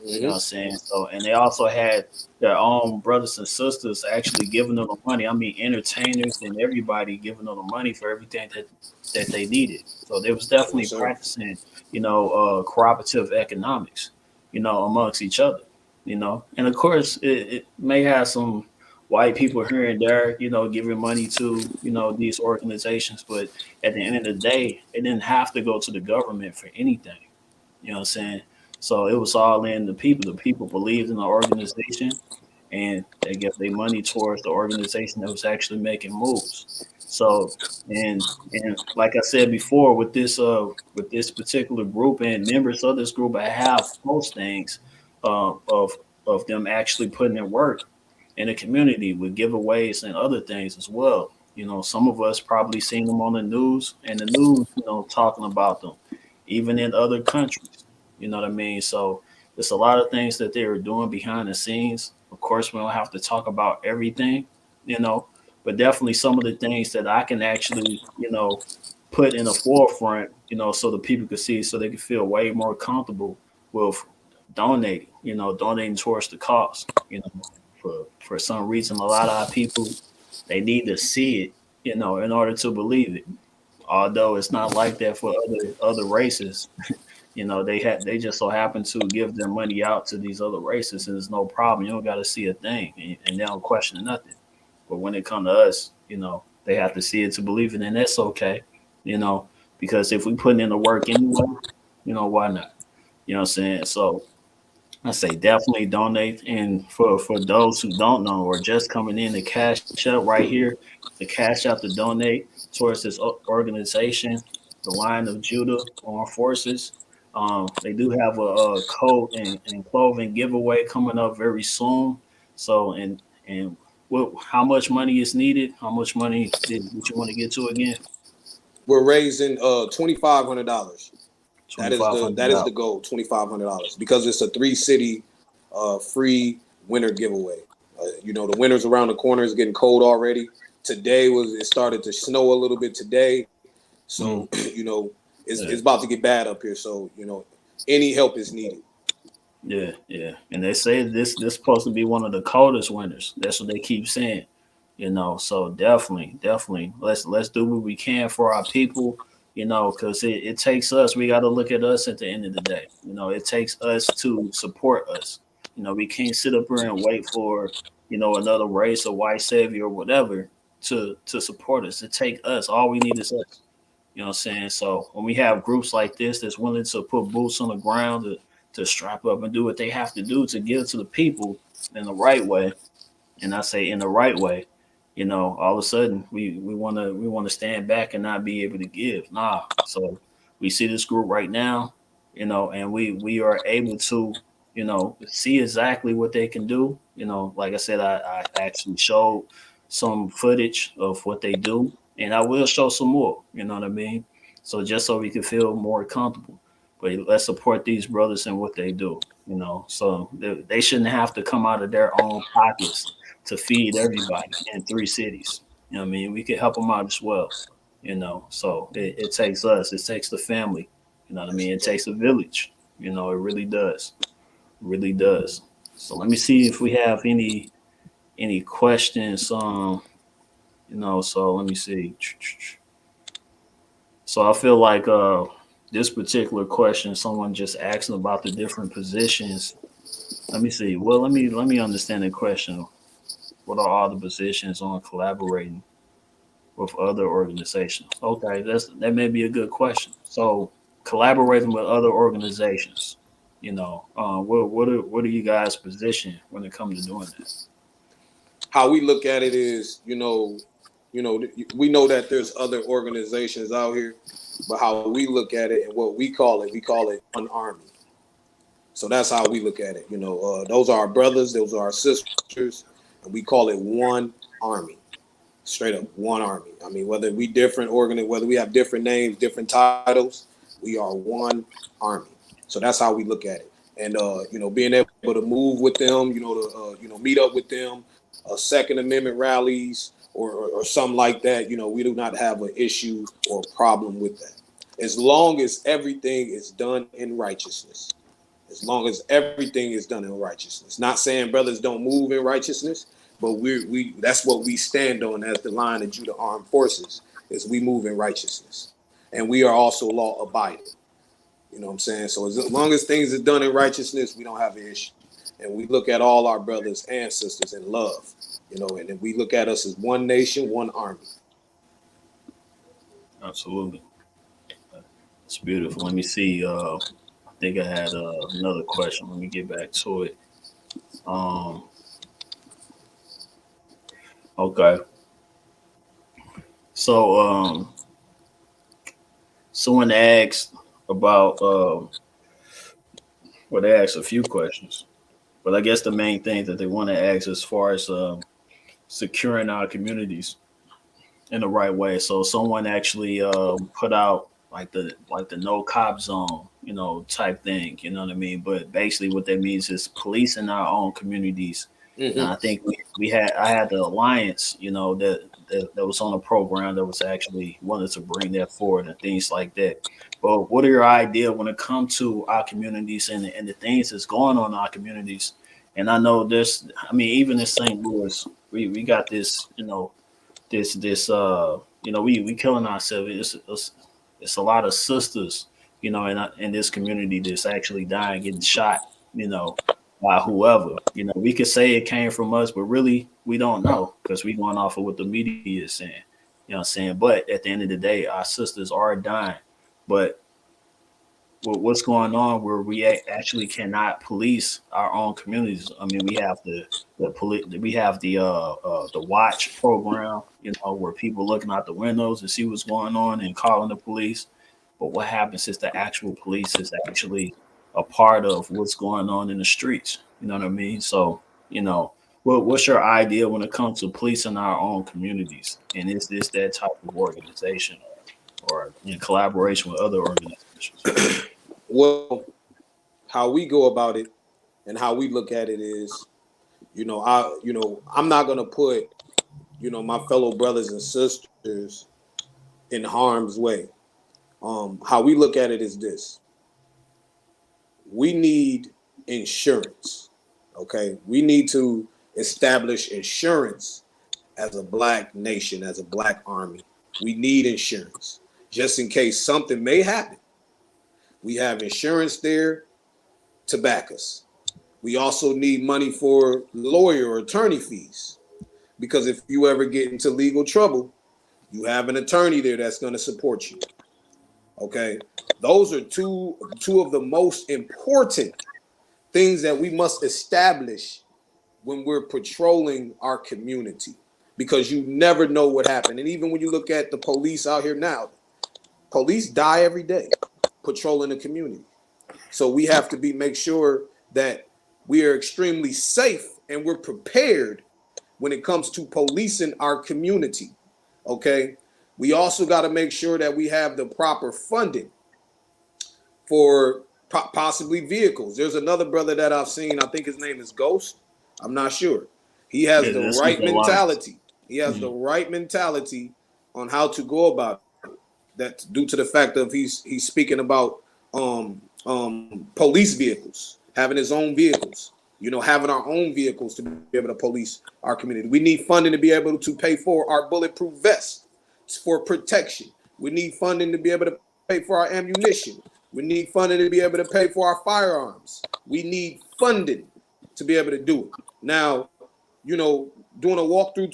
You know what I'm Mm-hmm. saying? So, and they also had their own brothers and sisters actually giving them the money. I mean, entertainers and everybody giving them the money for everything that they needed. So they was definitely Yes, sir. practicing, cooperative economics, amongst each other, And of course, it may have some white people here and there, giving money to, these organizations, but at the end of the day, it didn't have to go to the government for anything. You know what I'm saying? So it was all in the people. The people believed in the organization, and they gave their money towards the organization that was actually making moves. So, and like I said before, with this particular group and members of this group, I have postings of them actually putting in work in the community with giveaways and other things as well. Some of us probably seen them on the news, and the news, talking about them, even in other countries. You know what I mean? So there's a lot of things that they are doing behind the scenes. Of course, we don't have to talk about everything, you know, but definitely some of the things that I can actually, put in the forefront, so the people could see, so they can feel way more comfortable with donating, donating towards the cause. For some reason, a lot of our people, they need to see it, in order to believe it. Although it's not like that for other races, they just so happen to give their money out to these other races, and there's no problem. You don't got to see a thing, and they don't question nothing. But when it comes to us, they have to see it to believe it, and that's okay, you know, because if we put in the work anyway, why not? You know what I'm saying? So I say definitely donate. And for those who don't know or just coming in, the cash up right here, the cash out to donate towards this organization, the Line of Judah Armed Forces. They do have a coat and clothing giveaway coming up very soon. So and how much money is needed? How much money did you want to get to again? We're raising $2,500. Twenty five hundred That is the dollars. goal, $2,500, because it's a 3 city free winter giveaway. The winter's around the corner. It's getting cold already. It started to snow a little bit today, so it's about to get bad up here. So any help is needed. Yeah, yeah. And they say this supposed to be one of the coldest winters. That's what they keep saying. So definitely let's do what we can for our people, because it takes us. We got to look at us at the end of the day. It takes us to support us. We can't sit up here and wait for, another race or white savior or whatever to support us. It take us. All we need is us. You know what I'm saying? So when we have groups like this that's willing to put boots on the ground to strap up and do what they have to do to give to the people in the right way, and I say in the right way, all of a sudden we wanna stand back and not be able to give. Nah. So we see this group right now, and we are able to, see exactly what they can do. Like I said, I actually showed some footage of what they do, and I will show some more. You know what I mean? So just so we can feel more comfortable. But let's support these brothers and what they do. So they shouldn't have to come out of their own pockets to feed everybody in 3 cities. You know what I mean? We can help them out as well. So it takes us, it takes the family. You know what I mean? It takes a village. It really does. It really does. So let me see if we have any questions. So let me see. So I feel like this particular question, someone just asking about the different positions. Let me see. Well, let me understand the question. What are all the positions on collaborating? with other organizations? Okay, that may be a good question. So collaborating with other organizations, what are you guys' position when it comes to doing that? How we look at it is, we know that there's other organizations out here, but how we look at it and what we call it one army. So that's how we look at it. Those are our brothers, those are our sisters, and we call it one army. Straight up one army. I mean, whether we whether we have different names, different titles, we are one army. So that's how we look at it. And being able to move with them, meet up with them, Second Amendment rallies or something like that, we do not have an issue or problem with that. As long as everything is done in righteousness. As long as everything is done in righteousness. Not saying brothers don't move in righteousness, but we that's what we stand on as the line of Judah Armed Forces, is we move in righteousness. And we are also law abiding. You know what I'm saying? So as long as things are done in righteousness, we don't have an issue. And we look at all our brothers and sisters in love, and then we look at us as one nation, one army. Absolutely. It's beautiful. Let me see. I think I had another question. Let me get back to it. Okay. So someone asked about they asked a few questions, but I guess the main thing that they want to ask as far as securing our communities in the right way. So someone actually put out like the no cop zone, type thing, you know what I mean? But basically what that means is policing our own communities. Mm-hmm. And I think I had the alliance, that was on a program that was actually wanted to bring that forward and things like that. But what are your ideas when it comes to our communities and the things that's going on in our communities? And I know even in St. Louis, we got this, we killing ourselves. It's a lot of sisters, in this community that's actually dying, getting shot, by whoever. We could say it came from us, but really we don't know because we going off of what the media is saying. You know what I'm saying? But at the end of the day, our sisters are dying. But what's going on where we actually cannot police our own communities? I mean, we have the watch program, where people looking out the windows to see what's going on and calling the police. But what happens is the actual police is actually a part of what's going on in the streets. You know what I mean? So, what's your idea when it comes to policing our own communities? And is this that type of organization or in collaboration with other organizations? Well, how we go about it and how we look at it is, I'm not going to put, my fellow brothers and sisters in harm's way. How we look at it is this. We need insurance, okay? We need to establish insurance as a black nation, as a black army. We need insurance just in case something may happen. We have insurance there to back us. We also need money for lawyer or attorney fees, because if you ever get into legal trouble, you have an attorney there that's going to support you. Okay, those are two of the most important things that we must establish when we're patrolling our community, because you never know what happened. And even when you look at the police out here now, police die every day patrolling the community. So we have to make sure that we are extremely safe and we're prepared when it comes to policing our community. Okay. We also got to make sure that we have the proper funding for possibly vehicles. There's another brother that I've seen. I think his name is Ghost. I'm not sure. He has the right mentality. He has the right mentality on how to go about it. That's due to the fact of he's speaking about police vehicles, having his own vehicles, having our own vehicles to be able to police our community. We need funding to be able to pay for our bulletproof vests for protection. We need funding to be able to pay for our ammunition. We need funding to be able to pay for our firearms. We need funding to be able to do it. Now, doing a walkthrough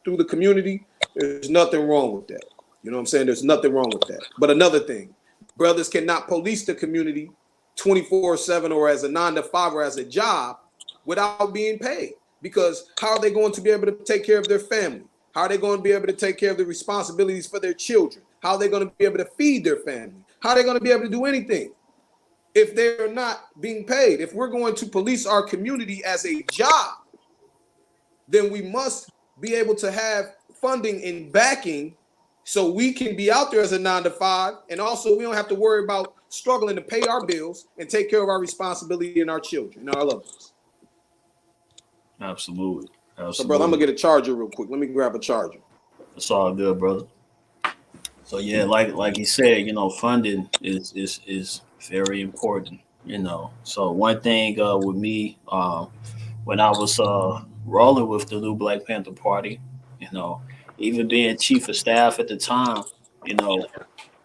through the community, There's nothing wrong with that. You know what I'm saying? There's nothing wrong with that. But another thing, brothers cannot police the community 24/7 or as a 9 to 5 or as a job without being paid. Because how are they going to be able to take care of their family? How are they going to be able to take care of the responsibilities for their children? How are they going to be able to feed their family? How are they going to be able to do anything if they're not being paid? If we're going to police our community as a job, then we must be able to have funding and backing so we can be out there as a 9 to 5. And also we don't have to worry about struggling to pay our bills and take care of our responsibility and our children and our loved ones. Absolutely. So, brother, I'm gonna get a charger real quick. Let me grab a charger. It's all good, brother. So yeah, like you said, you know, funding is very important. You know, so one thing with me, when I was rolling with the new Black Panther Party, you know, even being chief of staff at the time, you know,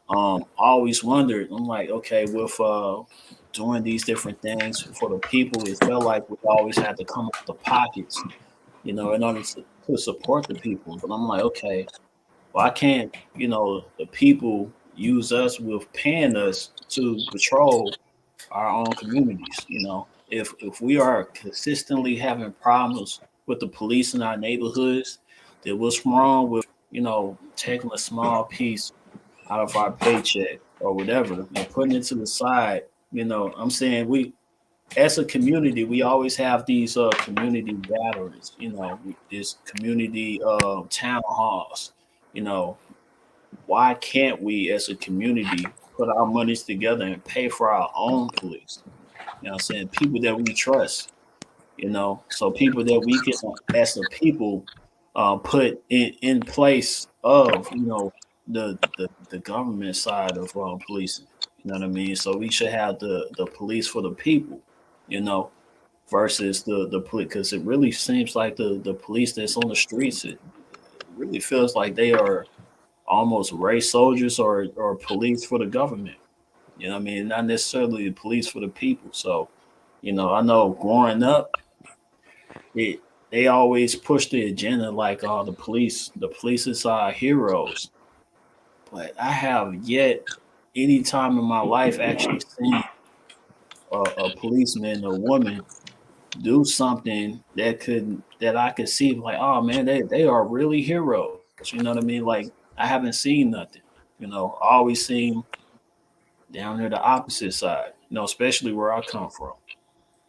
I always wondered. I'm like, okay, with doing these different things for the people, it felt like we always had to come out the pockets, you know, in order to support the people. But I'm like, okay, why can't, you know, the people use us with paying us to patrol our own communities? You know, if we are consistently having problems with the police in our neighborhoods, then what's wrong with, you know, taking a small piece out of our paycheck or whatever and putting it to the side? You know, I'm saying we, as a community, we always have these community gatherings, you know, this community town halls. You know, why can't we as a community put our monies together and pay for our own police? You know what I'm saying? People that we trust, you know, so people that we can, as a people, put in place of, you know, the government side of policing. You know what I mean? So we should have the police for the people, you know, versus the police, because it really seems like the police that's on the streets, it really feels like they are almost race soldiers or police for the government. You know what I mean? Not necessarily the police for the people. So, you know, I know growing up, it they always push the agenda like, oh, the police is our heroes. But I have yet any time in my life actually seen a policeman or woman do something that I could see like, oh man, they are really heroes. You know what I mean? Like I haven't seen nothing. You know, I always seen down there the opposite side, you know, especially where I come from.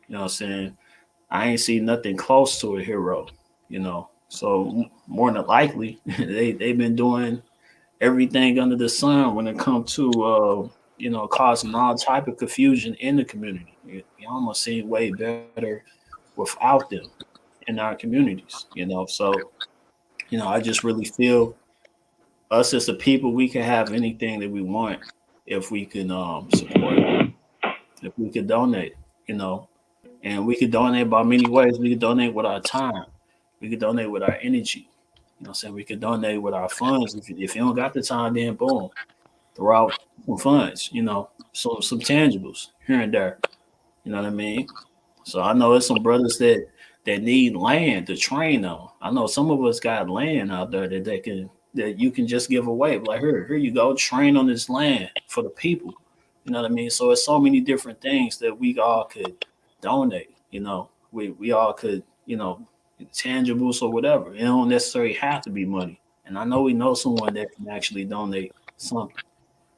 You know what I'm saying? I ain't seen nothing close to a hero, you know. So more than likely, they've been doing everything under the sun when it comes to you know, causing all type of confusion in the community. You almost seem way better without them in our communities, you know. So, you know, I just really feel us as a people, we can have anything that we want if we can support, if we could donate, you know. And we could donate by many ways. We could donate with our time. We could donate with our energy. You know what I'm saying? We could donate with our funds. If you don't got the time, then boom, throw out some funds, you know, some tangibles here and there. You know what I mean? So I know there's some brothers that need land to train on. I know some of us got land out there that you can just give away. Like here you go, train on this land for the people. You know what I mean? So it's so many different things that we all could donate. You know, we all could, you know, tangibles or whatever. It don't necessarily have to be money. And I know we know someone that can actually donate something.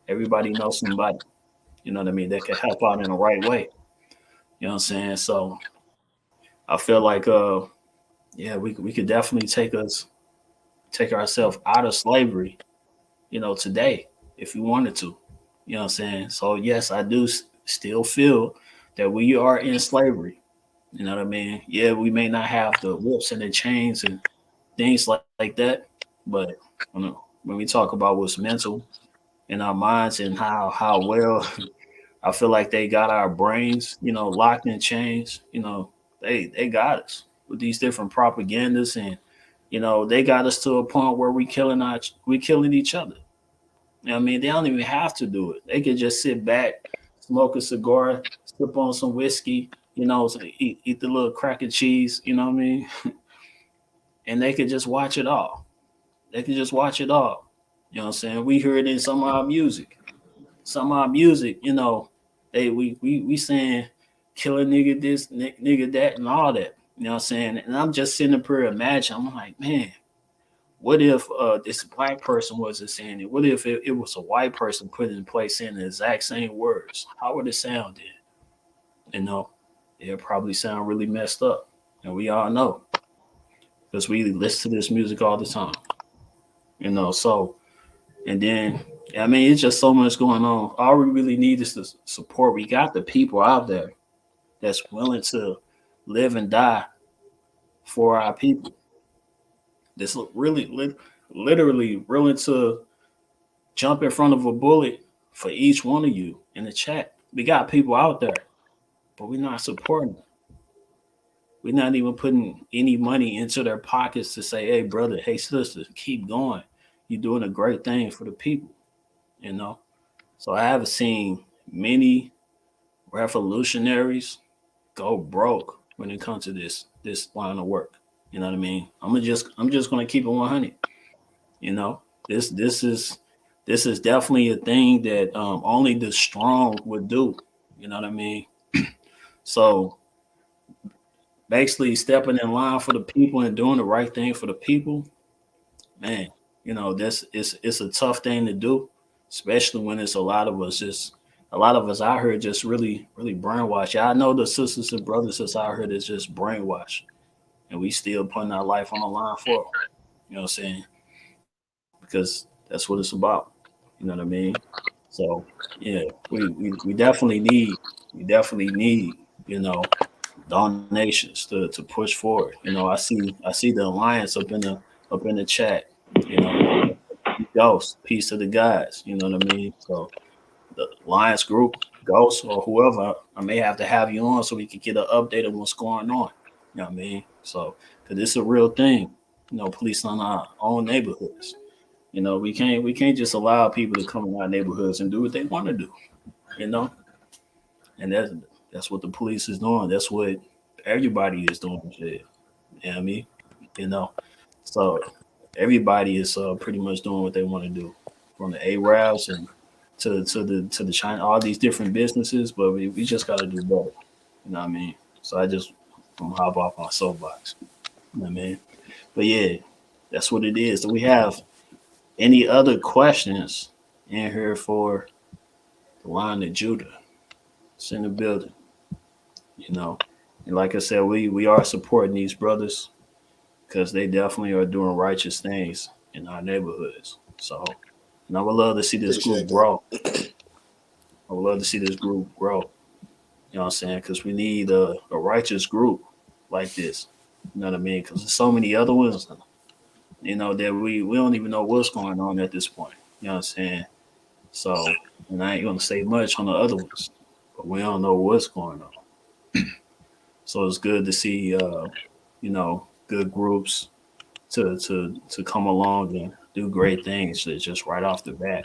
Everybody knows somebody, you know what I mean, that can help out in the right way. You know what I'm saying? So I feel like yeah, we could definitely take ourselves out of slavery, you know, today if we wanted to. You know what I'm saying? So yes, I do still feel that we are in slavery. You know what I mean? Yeah, we may not have the whips and the chains and things like that, but when we talk about what's mental in our minds and how well I feel like they got our brains, you know, locked in chains. You know, they got us with these different propagandas, and you know, they got us to a point where we killing each other. You know what I mean, they don't even have to do it. They could just sit back, smoke a cigar, sip on some whiskey, you know, so eat the little crack and cheese. You know what I mean? And they could just watch it all. They can just watch it all. You know what I'm saying? We hear it in some of our music. Some of our music, you know, we saying kill a nigga this, nigga that, and all that. You know what I'm saying? And I'm just sitting up here imagining, I'm like, man, what if this black person wasn't saying it? What if it was a white person put in place saying the exact same words? How would it sound then? You know, it'd probably sound really messed up. And we all know because we listen to this music all the time. You know, so and then I mean it's just so much going on. All we really need is the support. We got the people out there that's willing to live and die for our people. That's literally willing to jump in front of a bullet for each one of you in the chat. We got people out there, but we're not supporting them. We're not even putting any money into their pockets to say, hey, brother, hey, sister, keep going. You're doing a great thing for the people, you know? So I have seen many revolutionaries go broke when it comes to this line of work. You know what I mean? I'm just gonna keep it 100. You know, this is definitely a thing that only the strong would do. You know what I mean? So basically, stepping in line for the people and doing the right thing for the people, man. You know, that's it's a tough thing to do, especially when it's a lot of us out here just really brainwashed. Yeah, I know the sisters and brothers that's out here that's just brainwashed, and we still putting our life on the line for them. You know what I'm saying? Because that's what it's about. You know what I mean? So yeah, we definitely need you know donations to push forward. You know, I see the alliance up in the chat. You know, Ghost, peace to the guys. You know what I mean? So the alliance group, Ghost or whoever, I may have to have you on so we can get an update on what's going on. You know what I mean? So because it's a real thing. You know, police on our own neighborhoods. You know, we can't just allow people to come in our neighborhoods and do what they want to do. You know, and that's what the police is doing. That's what everybody is doing. Shit. You know what I mean? You know, so everybody is pretty much doing what they want to do, from the Arabs and to the China, all these different businesses. But we just got to do better. You know what I mean? So I'm gonna hop off my soapbox. You know what I mean? But yeah, that's what it is. Do we have any other questions in here for the line of Judah? It's in the building, you know. And like I said, we are supporting these brothers because they definitely are doing righteous things in our neighborhoods. So, and I would love to see this group Appreciate that. grow. I would love to see this group grow. You know what I'm saying? Because we need a righteous group like this. You know what I mean? Because there's so many other ones, you know, that we don't even know what's going on at this point. You know what I'm saying? So, and I ain't gonna say much on the other ones, but we don't know what's going on. So it's good to see, you know, good groups to come along and do great things just right off the bat.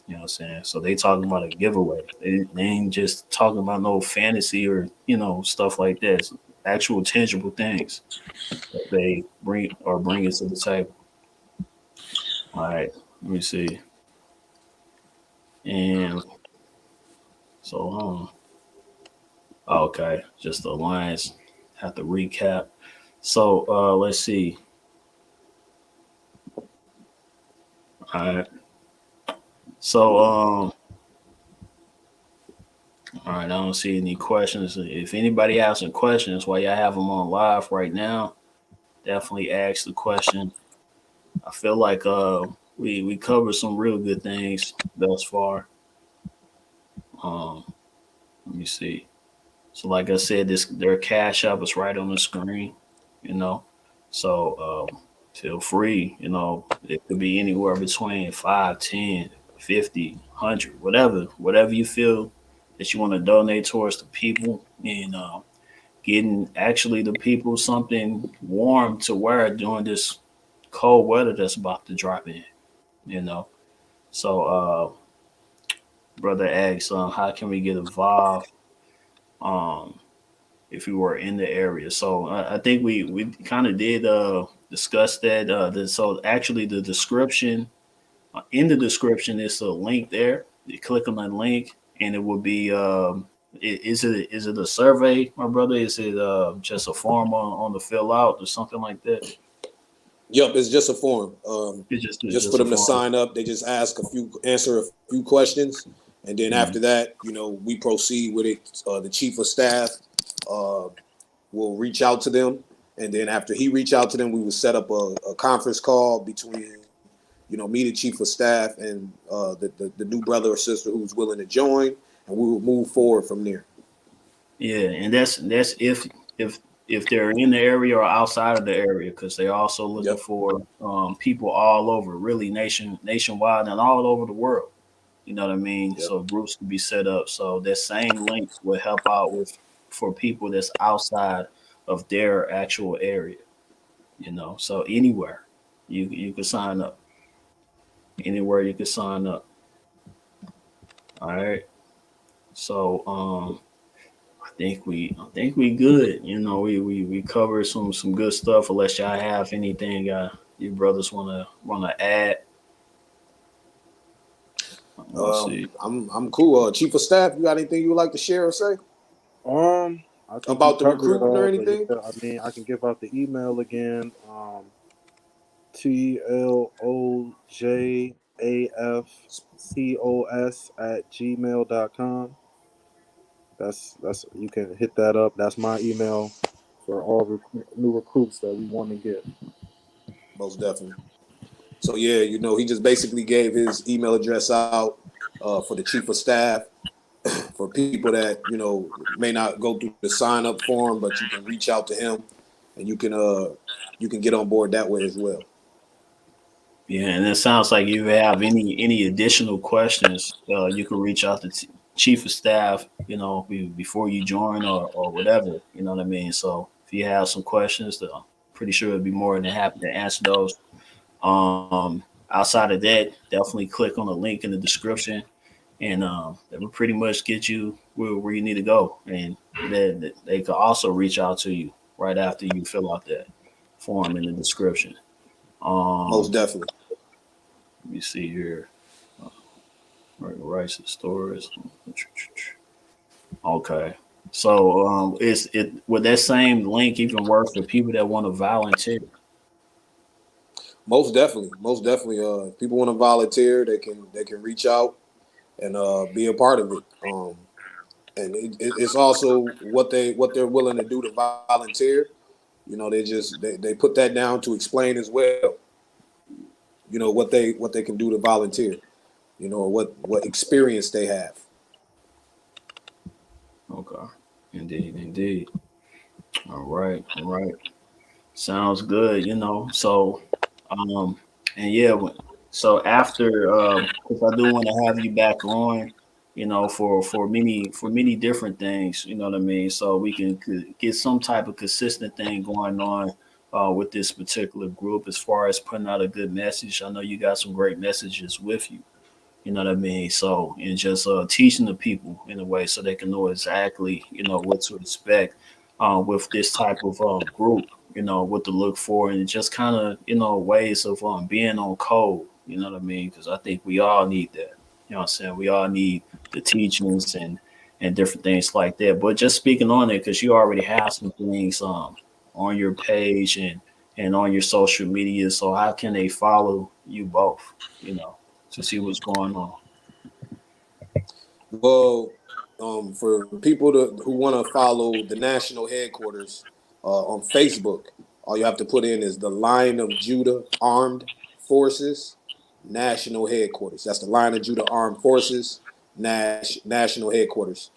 You know what I'm saying? So they talking about a giveaway. They ain't just talking about no fantasy or you know stuff like that. It's actual tangible things that they bring it to the table. All right, let me see. And so okay, just the lines. Have to recap. So let's see. All right. So all right, I don't see any questions. If anybody has some questions while y'all have them on live right now, definitely ask the question. I feel like we covered some real good things thus far. Let me see. So like I said, their cash app is right on the screen, you know. So feel free, you know, it could be anywhere between 5, 10, 50, 100, whatever you feel that you want to donate towards the people and getting actually the people something warm to wear during this cold weather that's about to drop in, you know. So brother asks, how can we get involved? Um if you were in the area. So I think we kind of did discuss that. So actually, the description in the description is a link there. You click on that link, and it will be. Is it a survey, my brother? Is it just a form on the fill out or something like that? Yep, it's just a form. It's Just for a them to form. sign up. They just answer a few questions, and then after that, we proceed with it. The chief of staff will reach out to them, and then after he reach out to them, we will set up a conference call between me, the chief of staff, and the new brother or sister who's willing to join, and we will move forward from there. Yeah, and that's if they're in the area or outside of the area, because they're also looking for people all over, really nationwide and all over the world. You know what I mean? Yep. So groups can be set up. So that same link will help out for people that's outside of their actual area. So anywhere you can sign up. Anywhere you can sign up. All right. So I think we good. We covered some good stuff. Unless y'all have anything you brothers wanna add. Let's see. I'm cool. Chief of staff, you got anything you would like to share or say I think about the you covered it recruitment or all, anything? but I mean, I can give out the email again. TLOJAFCOS@gmail.com. That's you can hit that up. That's my email for all new recruits that we want to get. Most definitely. So yeah, he just basically gave his email address out for the chief of staff for people that may not go through the sign up form, but you can reach out to him, and you can get on board that way as well. Yeah, and it sounds like you have any additional questions, you can reach out to chief of staff, before you join or whatever. You know what I mean? So if you have some questions, I'm pretty sure it'd be more than happy to answer those. Outside of that, definitely click on the link in the description, and that will pretty much get you where you need to go. And then they could also reach out to you right after you fill out that form in the description. Most definitely. Let me see here. Rights and stores. Okay. So would that same link even work for people that want to volunteer? Most definitely. If people want to volunteer, they can reach out and be a part of it. And it's also what they're willing to do to volunteer. They put that down to explain as well. What they can do to volunteer. Or what experience they have. Okay. Indeed. All right. Sounds good. So and yeah, so after if I do want to have you back on, for many different things, you know what I mean? So we can get some type of consistent thing going on with this particular group as far as putting out a good message. I know you got some great messages with you. You know what I mean? So, and just teaching the people in a way so they can know exactly, what to expect with this type of group, what to look for, and just kind of, ways of being on code, you know what I mean? Because I think we all need that. You know what I'm saying? We all need the teachings and different things like that. But just speaking on it, because you already have some things on your page and on your social media. So how can they follow you both, to see what's going on? Well, for people who want to follow the national headquarters on Facebook, all you have to put in is the Lion of Judah Armed Forces National Headquarters. That's the Lion of Judah Armed Forces National Headquarters.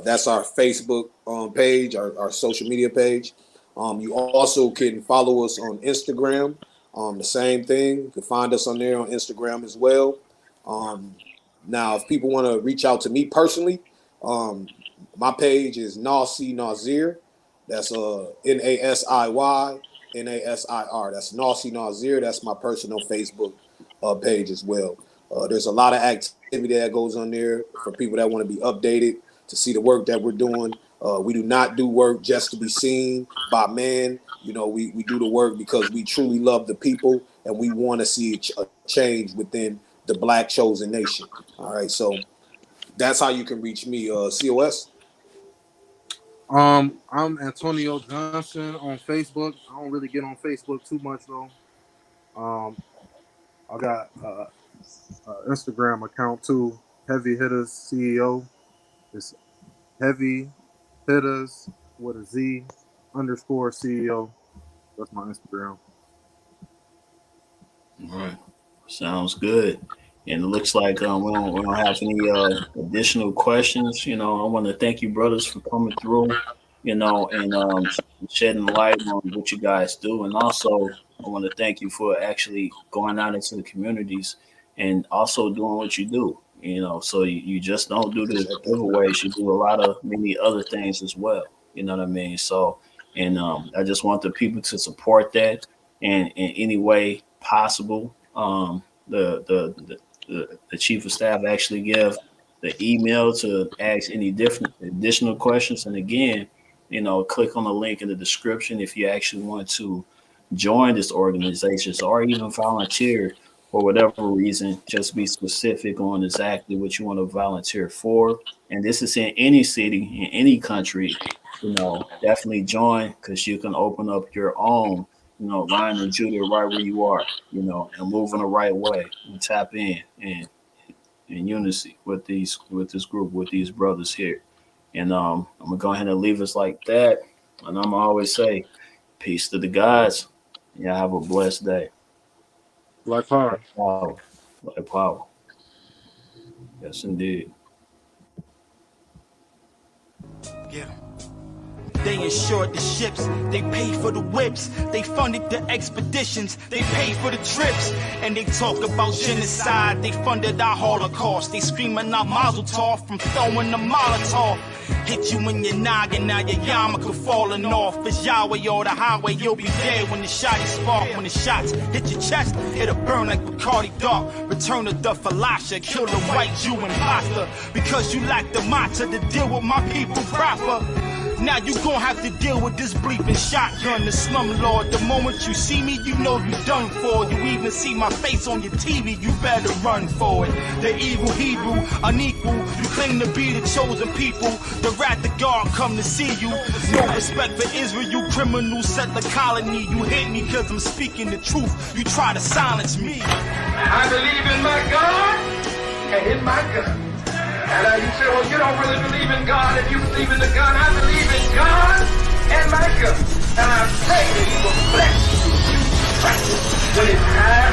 That's our Facebook page, our social media page. You also can follow us on Instagram. The same thing. You can find us on there on Instagram as well. Now, if people want to reach out to me personally, my page is Nasiy Nasir. That's Nasiy Nasir. That's Nasiy Nasir. That's my personal Facebook page as well. There's a lot of activity that goes on there for people that want to be updated to see the work that we're doing. We do not do work just to be seen by man. You know, we do the work because we truly love the people and we want to see a change within the Black chosen nation. All right, so that's how you can reach me. COS. I'm Antonio Johnson on Facebook. I don't really get on Facebook too much though. I got Instagram account too. Heavy Hitters CEO. It's Heavy Hitters with a Z _ CEO. That's my Instagram. All right. Sounds good. And it looks like we don't have any additional questions. You know, I want to thank you, brothers, for coming through, you know, and shedding light on what you guys do. And also, I want to thank you for actually going out into the communities and also doing what you do. You know, so you just don't do the giveaways. You do a lot of many other things as well. You know what I mean? So, and I just want the people to support that in any way possible. The chief of staff actually give the email to ask any different additional questions. And again, you know, click on the link in the description if you actually want to join this organization or even volunteer for whatever reason. Just be specific on exactly what you want to volunteer for. And this is in any city, in any country. You know, definitely join because you can open up your own, you know, line of Judah right where you are, you know, and move in the right way and tap in unity with this group, with these brothers here. And I'm gonna go ahead and leave us like that. And I'm gonna always say, peace to the gods. Yeah, have a blessed day. Like power. Power. Like power. Yes, indeed. Yeah. They insured the ships, they paid for the whips, they funded the expeditions, they paid for the trips, and they talk about genocide, they funded our Holocaust, they screaming out Mazel Tov from throwing the Molotov. Hit you in your noggin, now your yarmulke falling off. It's Yahweh or the highway, you'll be dead when the shotty spark. When the shots hit your chest, it'll burn like Bacardi Dark. Return of the Falasha, kill the white Jew imposter. Because you lack the matzah to deal with my people proper. Now you gon' have to deal with this bleeping shotgun, the slumlord. The moment you see me, you know you done for. You even see my face on your TV, you better run for it. The evil Hebrew, unequal, you claim to be the chosen people. The wrath of God come to see you. No respect for Israel, you criminal, set the colony. You hate me cause I'm speaking the truth, you try to silence me. I believe in my God and in my gun. And you say, well, you don't really believe in God if you believe in the gun. I believe in God and my gun. And I pray that he will bless you when it's time